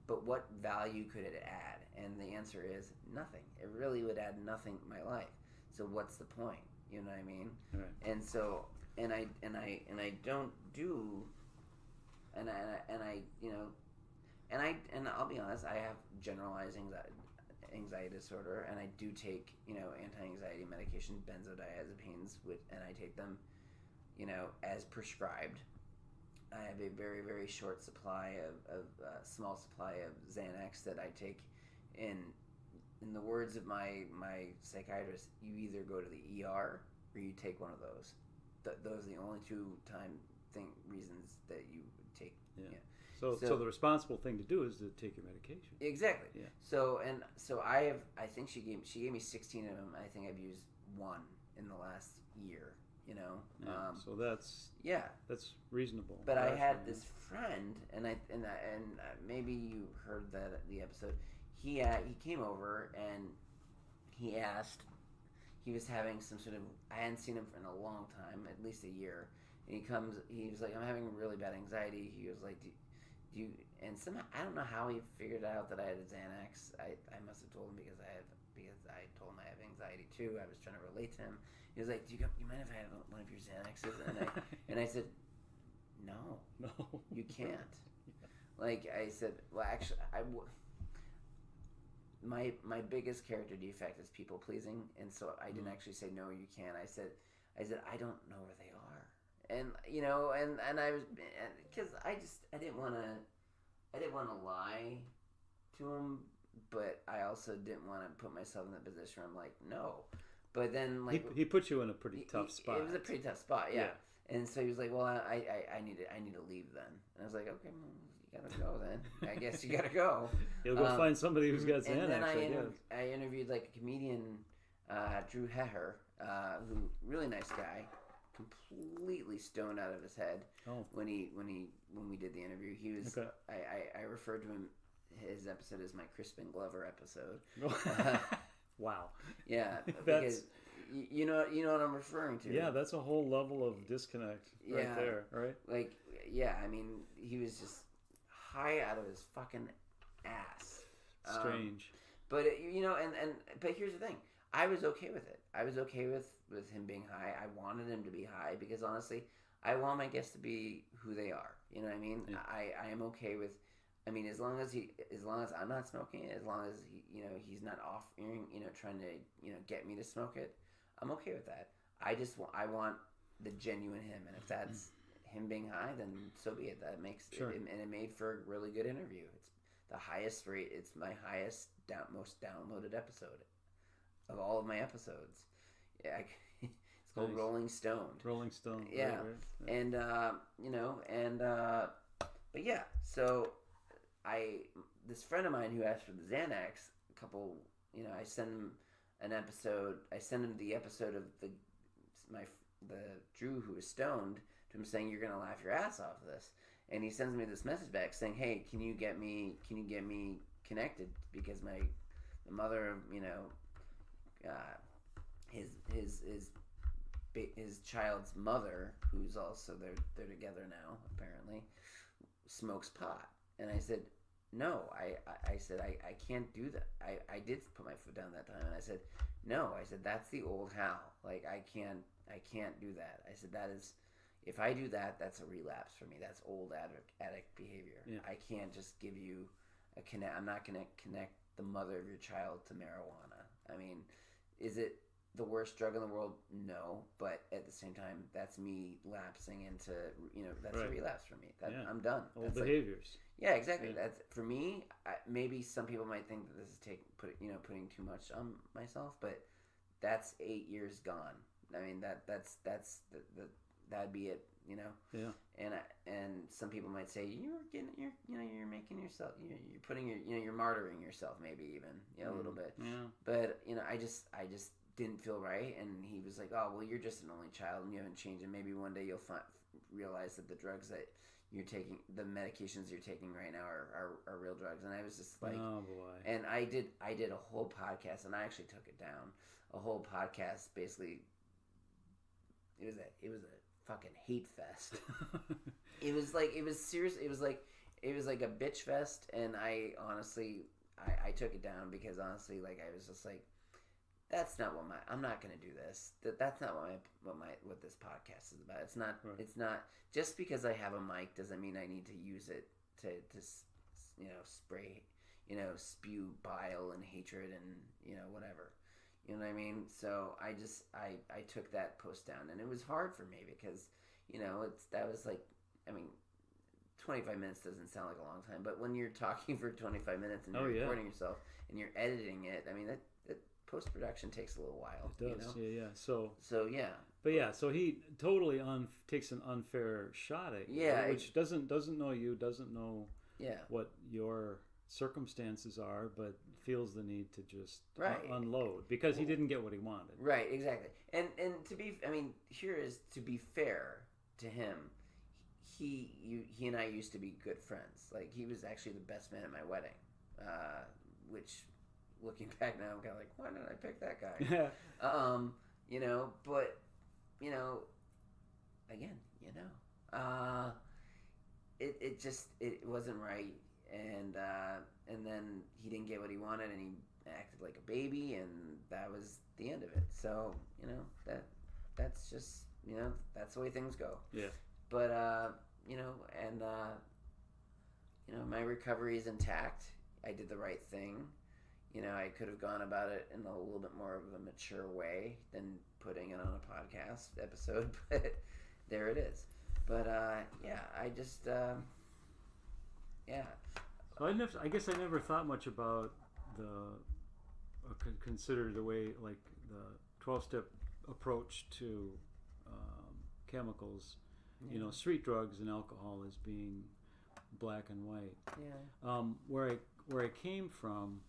But what value could it add? And the answer is nothing. It really would add nothing to my life. So what's the point? You know what I mean? Right. And so, and I don't do, and I'll be honest, I have generalized anxiety disorder, and I do take, anti-anxiety medication, benzodiazepines, and I take them, as prescribed. I have a very, very short supply small supply of Xanax that I take. In the words of my psychiatrist, you either go to the ER or you take one of those. Those are the only two reasons that you take. Yeah. So the responsible thing to do is to take your medication. Exactly. Yeah. So I think she gave me 16 of them. I think I've used one in the last year. You know. Yeah. So that's reasonable. But I had this friend, and maybe you heard the episode. He came over and he asked. He was having some sort of. I hadn't seen him in a long time, at least a year. And he was like, I'm having really bad anxiety. He was like, do you, and somehow, I don't know how he figured out that I had a Xanax. I must have told him because I told him I have anxiety too. I was trying to relate to him. He was like, you mind if I have one of your Xanaxes? And I said, no, you can't. Yeah. Like I said, well, actually, my biggest character defect is people pleasing, and so I didn't actually say no, you can't. I said I don't know where they are. And you know, and I was, because I didn't want to lie to him, but I also didn't want to put myself in that position where I'm like, no. But then, like, he put you in a pretty tough spot. It was a pretty tough spot, yeah. And so he was like, well, I need to leave then. And I was like, okay, well, you gotta go then. I guess you gotta go. You'll go find somebody who's got Xanax. And then I interviewed like a comedian, Drew Heher, who really nice guy. Completely stoned out of his head when we did the interview. He was I referred to him, his episode as my Crispin Glover episode. Wow. Yeah, because you know what I'm referring to. Yeah, that's a whole level of disconnect right there, right? Like, yeah, I mean, he was just high out of his fucking ass. Strange. But but here's the thing. I was okay with it. I was okay with him being high. I wanted him to be high because honestly, I want my guests to be who they are. You know what I mean? Yeah. I am okay with. I mean, as long as I'm not smoking it, as long as he's not offering, trying to get me to smoke it, I'm okay with that. I want the genuine him, and if that's him being high, then so be it. That makes sure. And it made for a really good interview. It's the highest rate. It's my highest most downloaded episode of all of my episodes. Yeah, it's called nice. Rolling Stoned. Rolling Stone. Yeah, right. And but yeah. So this friend of mine who asked for the Xanax, I sent him an episode. I sent him the episode of the Drew who was stoned to him saying, "You're gonna laugh your ass off of this," and he sends me this message back saying, "Hey, can you get me connected because my mother, his child's mother, who's also they're together now apparently, smokes pot." And I said, no, I said I can't do that. I did put my foot down that time, and I said, no, I said that's the old Hal. Like I can't do that. I said that is, if I do that, that's a relapse for me. That's old addict behavior. Yeah. I can't just give you I'm not gonna connect the mother of your child to marijuana. I mean, is it the worst drug in the world? No, but at the same time, that's me lapsing into, that's a relapse for me. I'm done. Old behaviors. Yeah, exactly. Yeah. That's for me. Maybe some people might think that this is putting too much on myself, but that's 8 years gone. I mean, that'd be it. Yeah. And some people might say you're making yourself, you're putting you're martyring yourself, maybe even a little bit. Yeah. But I just didn't feel right, and he was like, "Oh, well, you're just an only child, and you haven't changed, and maybe one day you'll realize that the drugs that you're taking, the medications you're taking right now are real drugs." And I was just like, "Oh boy!" And I did a whole podcast, and I actually took it down. A whole podcast, basically. It was a fucking hate fest. It was serious. It was like a bitch fest, and I honestly I took it down because honestly, like, I was just like, that's not what I'm not going to do this. That's not what this podcast is about. It's not. Right. It's not just because I have a mic doesn't mean I need to use it to spray, spew bile and hatred and whatever. You know what I mean? So I took that post down, and it was hard for me because that was like, I mean, 25 minutes doesn't sound like a long time, but when you're talking for 25 minutes and you're recording yourself and you're editing it, I mean that post-production takes a little while. It does. Yeah. So yeah. But yeah, so he totally takes an unfair shot at you, which doesn't know you, doesn't know what your circumstances are, but feels the need to just unload because he didn't get what he wanted. Right, exactly. And to be fair to him, he and I used to be good friends. Like, he was actually the best man at my wedding, which, looking back now, I'm kind of like, why didn't I pick that guy? But again, it wasn't right, and then he didn't get what he wanted, and he acted like a baby, and that was the end of it. So that's just that's the way things go. Yeah. But my recovery is intact. I did the right thing. I could have gone about it in a little bit more of a mature way than putting it on a podcast episode, but there it is. But I just So I guess I never thought much about consider the way, like, the 12-step approach to chemicals, street drugs and alcohol as being black and white. Yeah. Where I came from,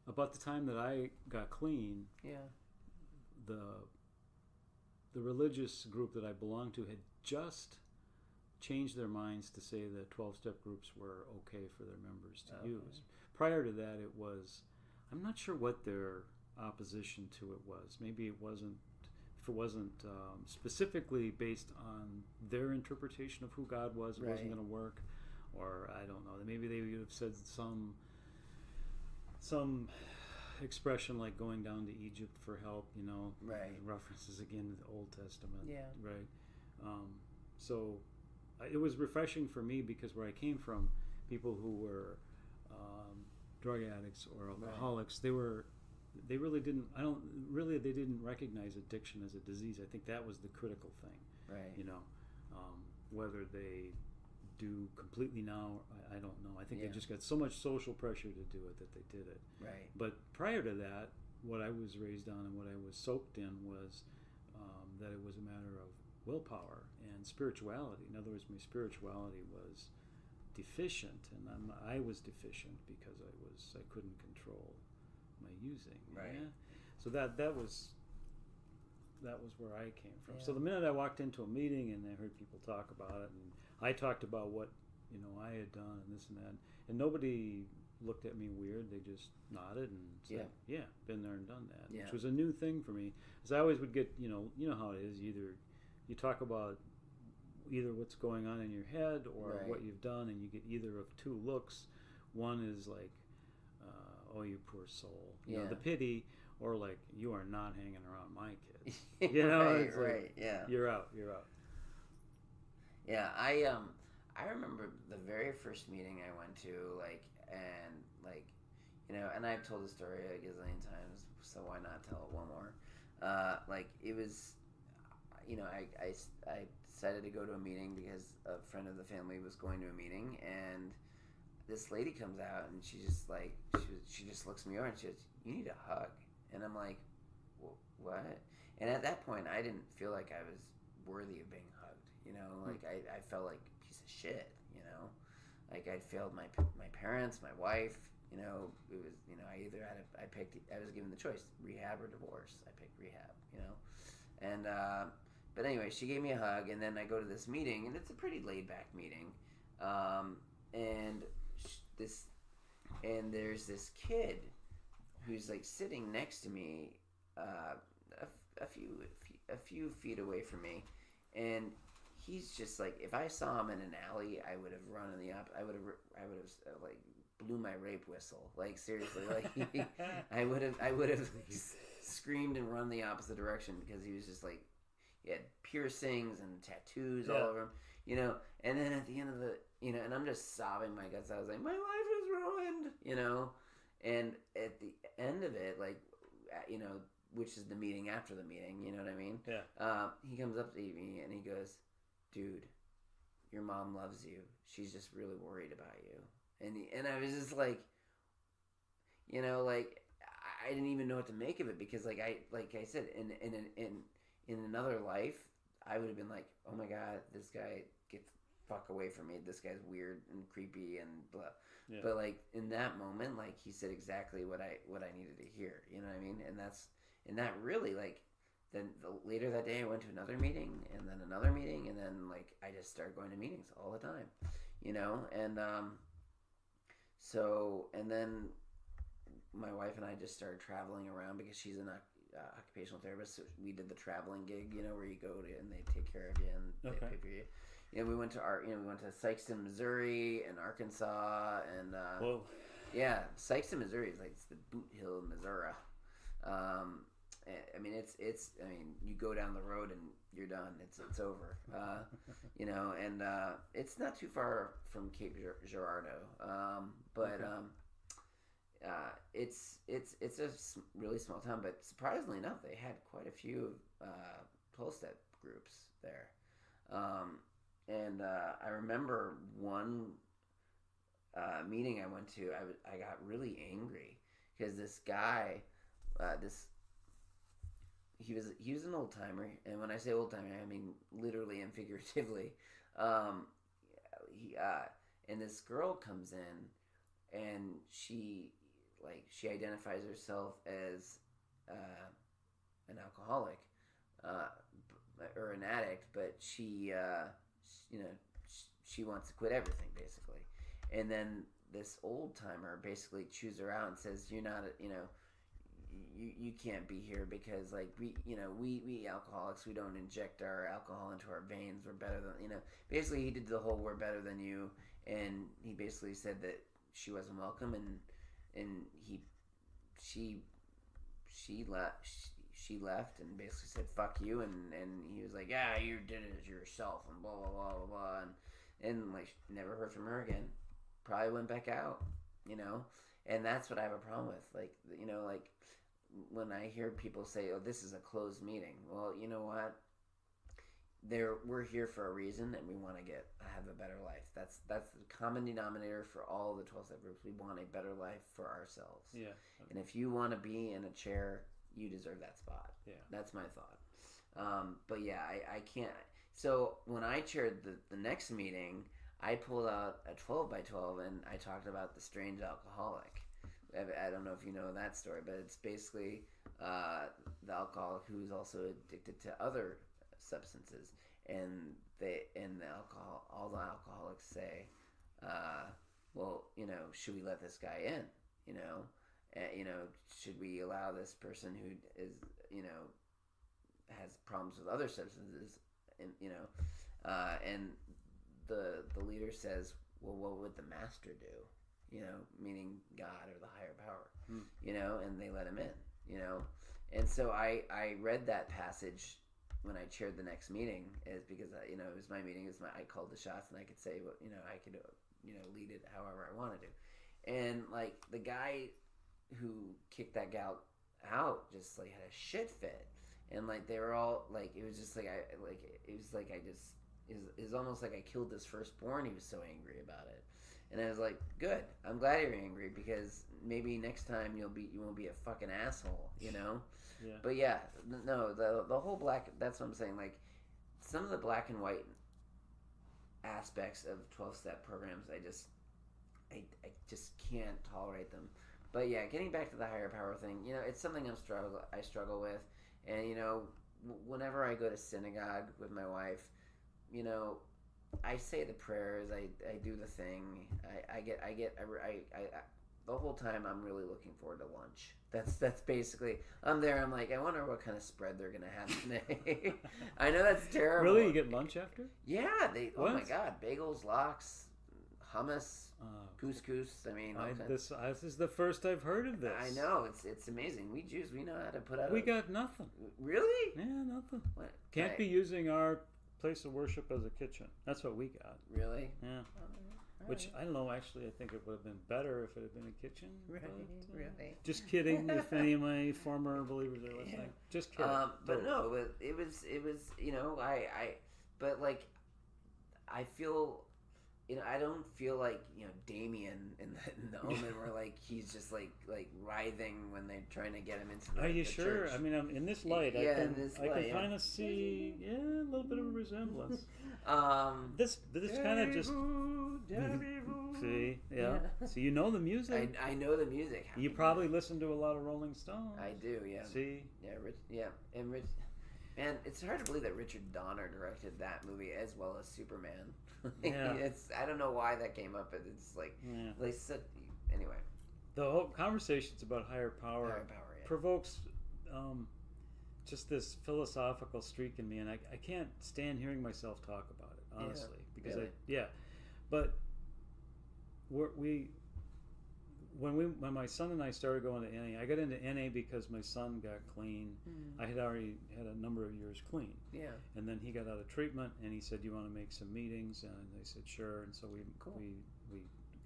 about the time that I got clean, the religious group that I belonged to had just changed their minds to say that 12-step groups were okay for their members to use. Prior to that, it was, I'm not sure what their opposition to it was. Maybe it wasn't specifically based on their interpretation of who God was, it wasn't going to work, or I don't know. Maybe they would have said some expression like going down to Egypt for help, references again to the Old Testament. Yeah. Right. So it was refreshing for me because where I came from, people who were drug addicts or alcoholics, they really didn't recognize addiction as a disease. I think that was the critical thing. Right. Whether they do completely now, I don't know. I think they just got so much social pressure to do it that they did it. Right. But prior to that, what I was raised on and what I was soaked in was that it was a matter of willpower and spirituality. In other words, my spirituality was deficient, and I was deficient because I couldn't control my using. Right. Yeah? So that was where I came from. So the minute I walked into a meeting and I heard people talk about it, and I talked about what I had done and this and that, and nobody looked at me weird. They just nodded and said, "Yeah, been there and done that," which was a new thing for me. Because I always would get, you know how it is. You talk about either what's going on in your head or what you've done, and you get either of two looks. One is like, "Oh, you poor soul," the pity, or like, "You are not hanging around my kids." Right. Yeah. You're out. Yeah, I remember the very first meeting I went to, and I've told the story a gazillion times, so why not tell it one more? It was, I decided to go to a meeting because a friend of the family was going to a meeting, and this lady comes out, and she just looks me over, and she goes, "You need a hug," and I'm like, "What?" And at that point, I didn't feel like I was worthy of being hugged. I felt like a piece of shit. Like I'd failed my parents, my wife. It was I either I was given the choice, rehab or divorce. I picked rehab. And but anyway, she gave me a hug, and then I go to this meeting, and it's a pretty laid back meeting, and there's this kid who's like sitting next to me, a few feet away from me, and he's just like, if I saw him in an alley, I would have run in the I would have like blew my rape whistle. Like, seriously, like I would have screamed and run the opposite direction, because he was just like, he had piercings and tattoos all over him, and then at the end of the, and I'm just sobbing my guts out. I was like, my life is ruined, and at the end of it, like, which is the meeting after the meeting, you know what I mean? Yeah. He comes up to me and he goes, "Dude, your mom loves you. She's just really worried about you." And I was just like, I didn't even know what to make of it, because like I said, in another life, I would have been like, oh my god, this guy, get the fuck away from me. This guy's weird and creepy and blah. Yeah. But like in that moment, like he said exactly what I needed to hear. You know what I mean? And that really, like, then later that day I went to another meeting and then another meeting, and then like I just started going to meetings all the time. You know, and so, and then my wife and I just started traveling around because she's an occupational therapist. So we did the traveling gig, you know, where you go to and they take care of you and they pay for you. You know, we went to Sikeston, Missouri, and Arkansas, and Whoa. yeah, Sikeston, Missouri is like it's the Boot Hill, Missouri. I mean, I mean, you go down the road and you're done. It's over. You know, and it's not too far from Cape Girardeau. But it's a really small town. But surprisingly enough, they had quite a few 12-step groups there. And I remember one meeting I went to. I got really angry because this guy, he was an old timer, and when I say old timer, I mean literally and figuratively. And this girl comes in, and she identifies herself as an alcoholic or an addict, but she wants to quit everything basically. And then this old timer basically chews her out and says, "You're not, you can't be here because like we alcoholics, we don't inject our alcohol into our veins. We're better than Basically, he did the whole "we're better than you," and he basically said that she wasn't welcome, and she left and basically said "fuck you," and he was like, "Yeah, you did it yourself," and blah blah blah blah blah, and like never heard from her again. Probably went back out, and that's what I have a problem with. Like when I hear people say, "Oh, this is a closed meeting," well, you know what? We're here for a reason, and we want to have a better life. That's the common denominator for all the 12-step groups. We want a better life for ourselves. Yeah. And if you want to be in a chair, you deserve that spot. Yeah. That's my thought. But yeah, I can't. So when I chaired the next meeting, I pulled out a 12 by 12 and I talked about the strange alcoholic. I don't know if you know that story, but it's basically the alcoholic who's also addicted to other substances, and all the alcoholics say, well, should we let this guy in? Should we allow this person who is has problems with other substances, and and the leader says, well, what would the master do? Meaning God or the higher power, and they let him in, and so I read that passage when I chaired the next meeting, is because it was my meeting, I called the shots, and I could say what I could lead it however I wanted to, and like the guy who kicked that gal out just like had a shit fit, and like they were all like, it was just like it was almost like I killed his firstborn. He was so angry about it. And I was like, good. I'm glad you're angry, because maybe next time you won't be a fucking asshole, Yeah. But yeah, no, the whole black. That's what I'm saying. Like some of the black and white aspects of 12-step programs, I just can't tolerate them. But yeah, getting back to the higher power thing, it's something I struggle with, and whenever I go to synagogue with my wife, I say the prayers, I do the thing, I the whole time I'm really looking forward to lunch. That's basically, I'm there, I'm like, I wonder what kind of spread they're gonna have today. I know that's terrible. Really, you get lunch after? Yeah, What? Oh my god, bagels, lox, hummus, couscous. I mean, This is the first I've heard of this. I know, it's amazing. We Jews, we know how to put out. We got nothing. Really? Yeah, nothing. What? Can't be using our place of worship as a kitchen. That's what we got. Really? Yeah. All Which, right. I don't know, actually, I think it would have been better if it had been a kitchen. Really? But, Really? just kidding, if any of my former believers are listening. Yeah. Just kidding. But no, but it was, but like, I feel I don't feel like Damien in the Omen, where like he's just like writhing when they're trying to get him into the Are you the sure? church. I mean, in this light, Yeah, I in can this I light, can yeah. kind of see a little bit of a resemblance. This This kind of just see, yeah. So you know the music. I know the music. You probably listen to a lot of Rolling Stones. I do, yeah. See, And man, it's hard to believe that Richard Donner directed that movie as well as Superman. Yeah. I don't know why that came up, but it's like they said anyway. The whole conversation's about higher power. Higher power, yeah. Provokes just this philosophical streak in me, and I can't stand hearing myself talk about it, honestly, because really? But when my son and I started going to NA, I got into NA because my son got clean. I had already had a number of years clean. Yeah. And then he got out of treatment, and he said, "Do you want to make some meetings?" And I said, "Sure." And so we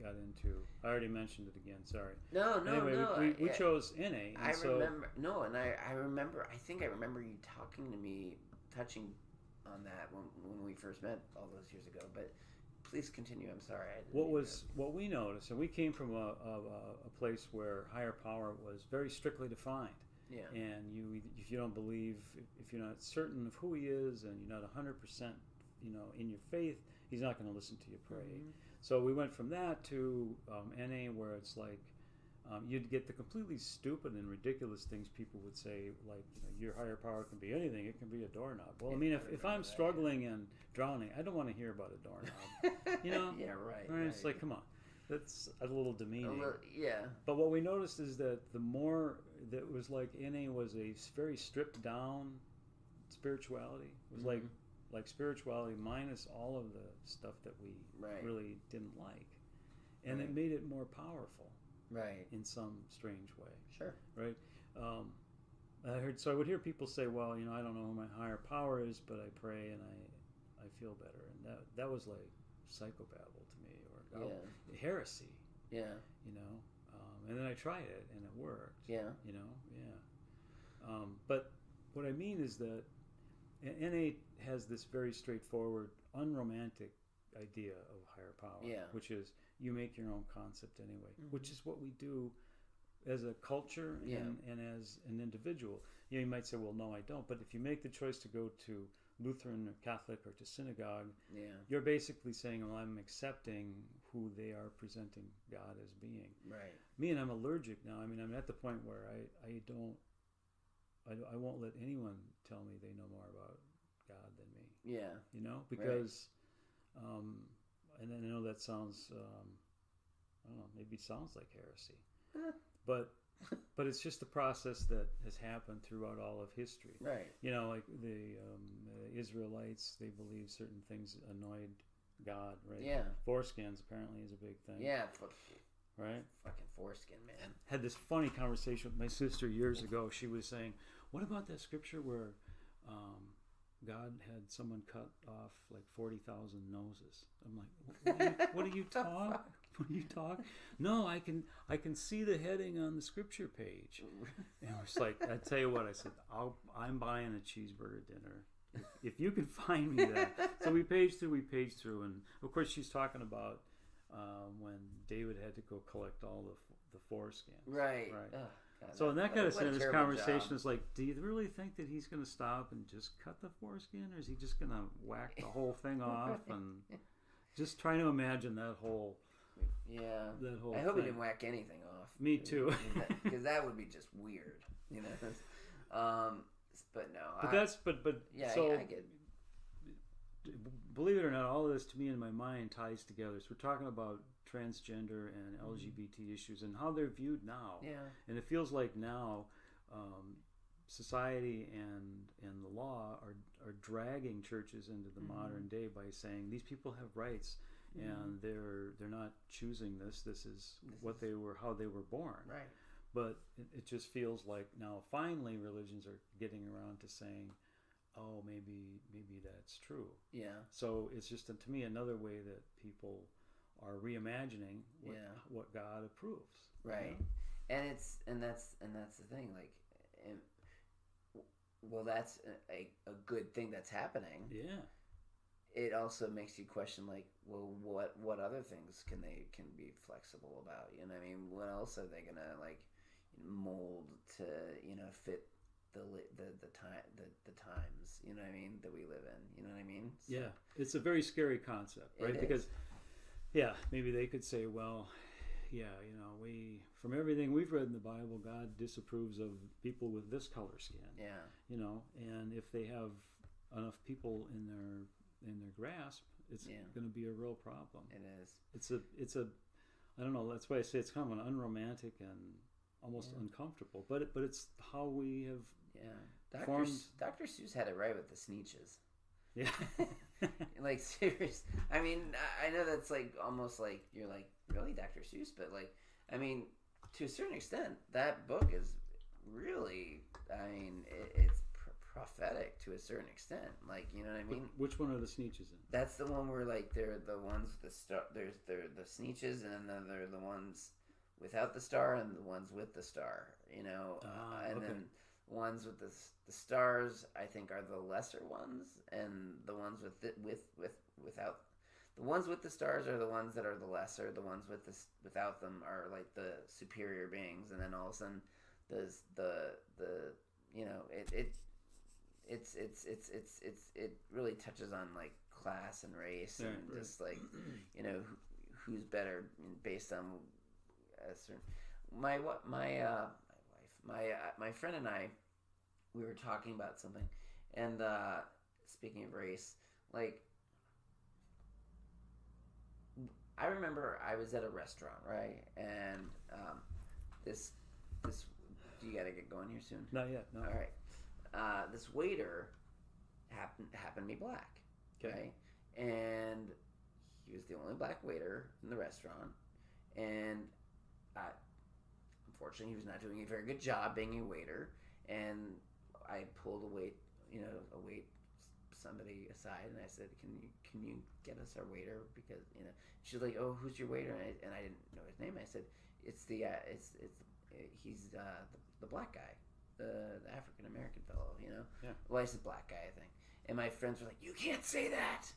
got into. I already mentioned it again. Sorry. No. Anyway, we chose NA. I remember. I think I remember you talking to me, touching on that when we first met all those years ago. But please continue. I'm sorry. What we noticed, and we came from a place where higher power was very strictly defined. Yeah. And if you don't believe, if you're not certain of who he is, and you're not 100%, in your faith, he's not going to listen to you pray. Mm-hmm. So we went from that to NA, where it's like you'd get the completely stupid and ridiculous things people would say, like, your higher power can be anything. It can be a doorknob. Well, I mean, if I'm struggling and drowning, I don't want to hear about a doorknob. Yeah, right. Right. It's like, come on. That's a little demeaning. Yeah. But what we noticed is that the more that was like NA was a very stripped down spirituality. It was like spirituality minus all of the stuff that we really didn't like. And it made it more powerful. Right. In some strange way. Sure. Right? I would hear people say, well, I don't know who my higher power is, but I pray and I feel better. And that was like psychobabble to me, or heresy. Yeah. And then I tried it and it worked. Yeah. But what I mean is that NA has this very straightforward, unromantic idea of higher power, which is you make your own concept anyway, which is what we do as a culture and as an individual. You might say, well, no, I don't. But if you make the choice to go to Lutheran or Catholic or to synagogue, you're basically saying, well, I'm accepting who they are presenting God as being. Right. Me, and I'm allergic now. I mean, I'm at the point where I won't let anyone tell me they know more about God than me. Yeah. Because, and I know that sounds, I don't know, maybe it sounds like heresy. But it's just the process that has happened throughout all of history. Right. Like the Israelites, they believe certain things annoyed God, right? Yeah. Foreskins apparently is a big thing. Yeah. Right? Fucking foreskin, man. Had this funny conversation with my sister years ago. She was saying, what about that scripture where God had someone cut off like 40,000 noses? I'm like, what are you talking? What are you talking? No, I can see the heading on the scripture page. And I was like, I tell you what, I said, I'm buying a cheeseburger dinner if you can find me that. So we paged through, and of course she's talking about when David had to go collect all the foreskins. Right. Oh, God, so in that kind of sense, this conversation job. is like, do you really think that he's going to stop and just cut the foreskin, or is he just going to whack the whole thing off? And just trying to imagine that whole. Yeah. That whole. I hope thing. he didn't whack anything off. Me too. Because that would be just weird, But no. But yeah. So, I get. Believe it or not, all of this to me in my mind ties together. So we're talking about transgender and LGBT issues and how they're viewed now. Yeah. And it feels like now society and the law are dragging churches into the modern day by saying these people have rights and they're not choosing this. This is how they were born. Right. But it just feels like now finally religions are getting around to saying, oh, maybe that's true. Yeah. So it's just to me another way that people are reimagining what God approves. Right. And that's the thing. Like, well, that's a good thing that's happening. Yeah. it also makes you question, like, well, what other things can be flexible about? You know what I mean? What else are they gonna like mold to fit the time the times? You know what I mean, that we live in. You know what I mean? So, yeah, it's a very scary concept, right? Because maybe they could say, well, we from everything we've read in the Bible, God disapproves of people with this color skin. Yeah. And if they have enough people in their grasp, it's going to be a real problem. It is. It's a I don't know. That's why I say it's kind of an unromantic and almost uncomfortable. But it's how we have. Yeah. Formed... Dr. Seuss had it right with the Sneetches. Yeah. Like, serious. I mean, I know that's like almost like you're like, really, Dr. Seuss, but like, I mean, to a certain extent, that book is really, I mean, it's prophetic to a certain extent. Like, you know what I mean? Which one are the Sneetches in? That's the one where like they're the ones with the star. They're the Sneetches, and then they're the ones without the star, and the ones with the star. And then ones with the stars, I think, are the lesser ones, and the ones without the ones with the stars are the ones that are the lesser. The ones without them are like the superior beings, and then all of a sudden, it really touches on like class and race and just like who's better based on a certain. My friend and I, we were talking about something, and speaking of race, like, I remember I was at a restaurant, right, and this you gotta get going here soon. Not yet. No. All right. This waiter happened to be black. Okay. Right? And he was the only black waiter in the restaurant, and unfortunately, he was not doing a very good job being a waiter. And I pulled somebody aside, and I said, "Can you get us our waiter?" Because she's like, "Oh, who's your waiter?" And I didn't know his name. I said, "It's he's the black guy, the African American fellow." Yeah. Well, I said black guy, I think. And my friends were like, "You can't say that.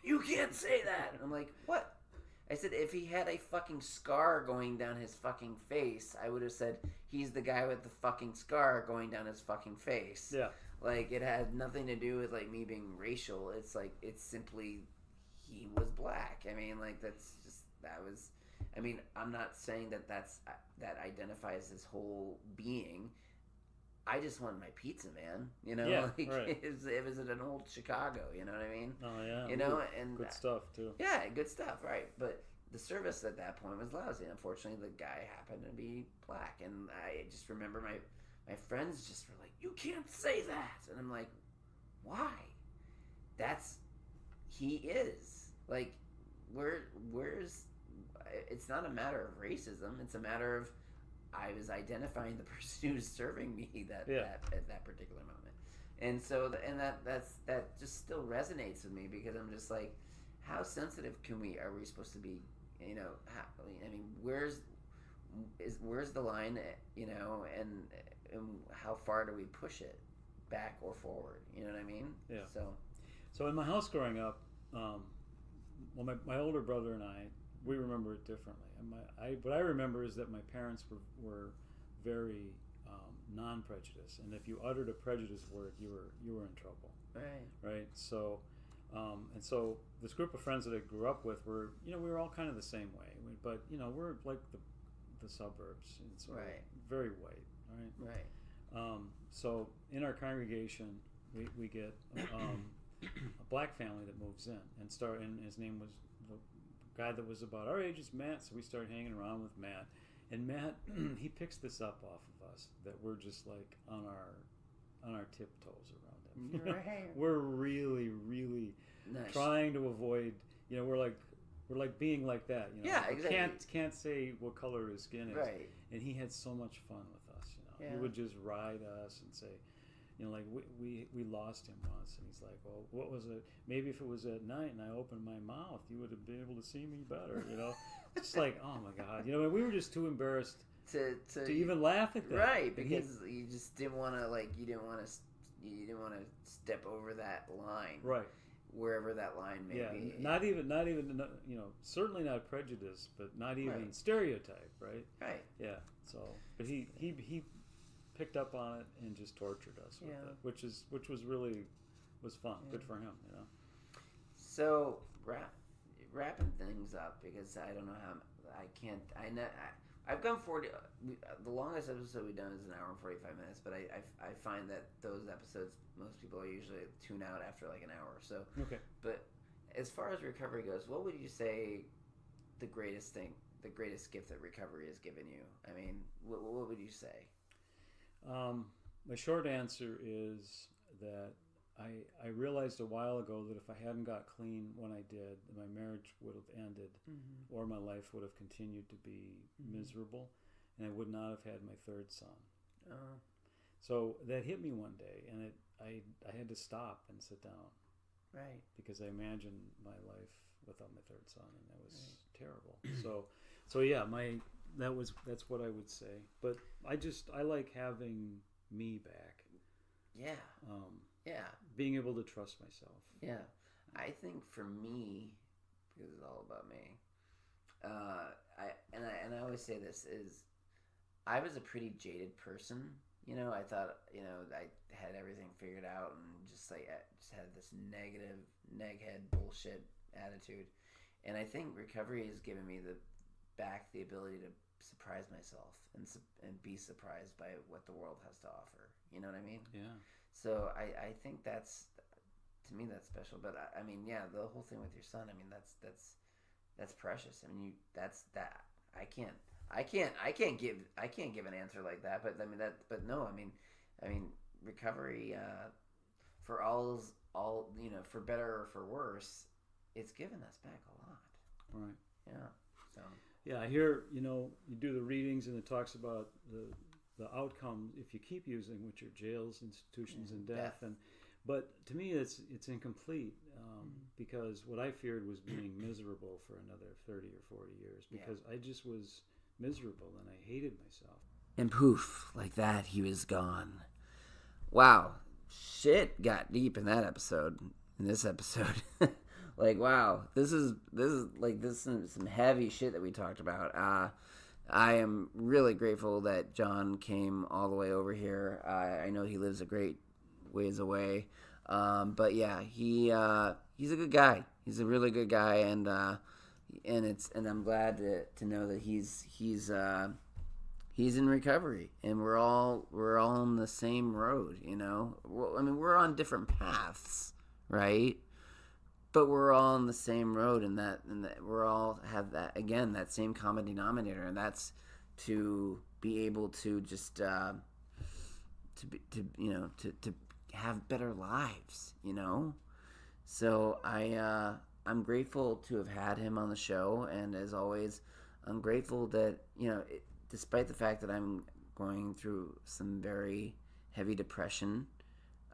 You can't say that." And I'm like, "What?" I said, if he had a fucking scar going down his fucking face, I would have said, he's the guy with the fucking scar going down his fucking face. Yeah. Like, it had nothing to do with, like, me being racial. It's, like, it's simply he was black. I mean, like, I'm not saying that identifies his whole being. I just wanted my pizza, man. Yeah, like, right. it was in an old Chicago. You know what I mean? Oh yeah. And good stuff too. Yeah, good stuff, right? But the service at that point was lousy. Unfortunately, the guy happened to be black, and I just remember my friends just were like, "You can't say that," and I'm like, "Why? He is like, where's? It's not a matter of racism. It's a matter of." I was identifying the person who was serving me at that particular moment, and so that just still resonates with me, because I'm just like, how sensitive are we supposed to be? Where's the line? And how far do we push it back or forward? You know what I mean? Yeah. So in my house growing up, my older brother and I, we remember it differently. And what I remember is that my parents were very non-prejudiced, and if you uttered a prejudice word, you were in trouble. Right. So, and so this group of friends that I grew up with were, we were all kind of the same way, but we're like the suburbs, and so very white. Right. So in our congregation, we get a black family that moves in, and his name was. The guy that was about our age is Matt, so we started hanging around with Matt. And Matt, he picks this up off of us, that we're just like on our tiptoes around him. Right. We're really, really nice. Trying to avoid. We're like being like that. Yeah, exactly. Can't say what color his skin is. Right. And he had so much fun with us. Yeah. He would just ride us and say. Like we lost him once, and he's like, "Well, what was it? Maybe if it was at night and I opened my mouth, you would have been able to see me better." It's like, oh my god, we were just too embarrassed to even laugh at that, right? Because you just didn't want to, like, you didn't want to step over that line, right? wherever that line may be. Not even, certainly not prejudice, but not even stereotype, right? Right. Yeah. So, but he picked up on it and just tortured us with it, which was really fun. Good for him, So wrapping things up, because I don't know how I've gone 40. The longest episode we've done is an hour and 45 minutes, but I find that those episodes, most people are usually tune out after like an hour. So okay. But as far as recovery goes, what would you say the greatest gift that recovery has given you? I mean, what would you say? My short answer is that I realized a while ago that if I hadn't got clean when I did, my marriage would have ended, or my life would have continued to be miserable, and I would not have had my third son. So that hit me one day, and I had to stop and sit down, right? Because I imagined my life without my third son, and that was terrible. So yeah, that's what I would say. But I like having me back. Yeah. Being able to trust myself. Yeah. I think for me, because it's all about me, I always say this, is I was a pretty jaded person. I thought, I had everything figured out, and just had this negative, neghead bullshit attitude. And I think recovery has given me the ability to surprise myself and be surprised by what the world has to offer. You know what I mean? Yeah. So I think that's, to me, that's special. But I mean, yeah, the whole thing with your son, I mean, that's precious. I mean, I can't give an answer like that. But I mean no, I mean recovery, for all for better or for worse, it's given us back a lot. Right. Yeah. So. Yeah, I hear, you do the readings and it talks about the outcome if you keep using, which are jails, institutions, and death. But to me, it's incomplete, because what I feared was being miserable for another 30 or 40 years, because I just was miserable and I hated myself. And poof, like that, he was gone. Wow, shit got deep in this episode. Like, wow, this is some heavy shit that we talked about. I am really grateful that John came all the way over here. I know he lives a great ways away, but yeah, he's a good guy. He's a really good guy, and I'm glad to know that he's in recovery, and we're all on the same road. We're on different paths, right? But we're all on the same road, and that we're all have that same common denominator, and that's to be able to just to have better lives, So I'm grateful to have had him on the show, and as always, I'm grateful that despite the fact that I'm going through some very heavy depression,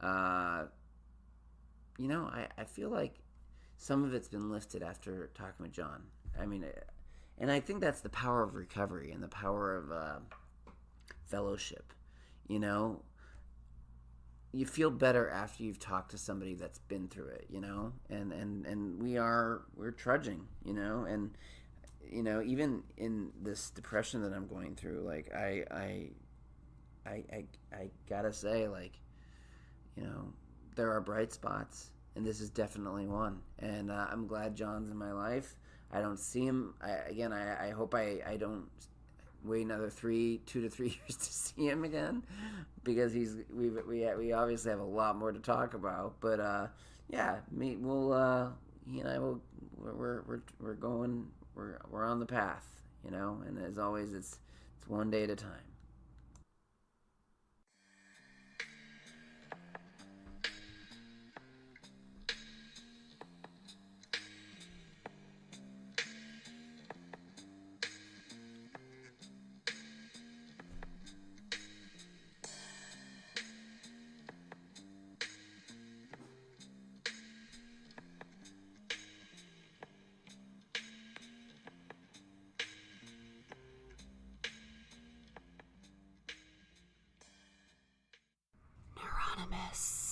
I feel like some of it's been lifted after talking with John. I mean, and I think that's the power of recovery and the power of fellowship. You feel better after you've talked to somebody that's been through it. And we're trudging. And even in this depression that I'm going through, like I gotta say, like, there are bright spots. And this is definitely one. And I'm glad John's in my life. I don't see him. I hope I don't wait another 2 to 3 years to see him again, because we obviously have a lot more to talk about. But he and I will. We're on the path, And as always, it's one day at a time. Anonymous.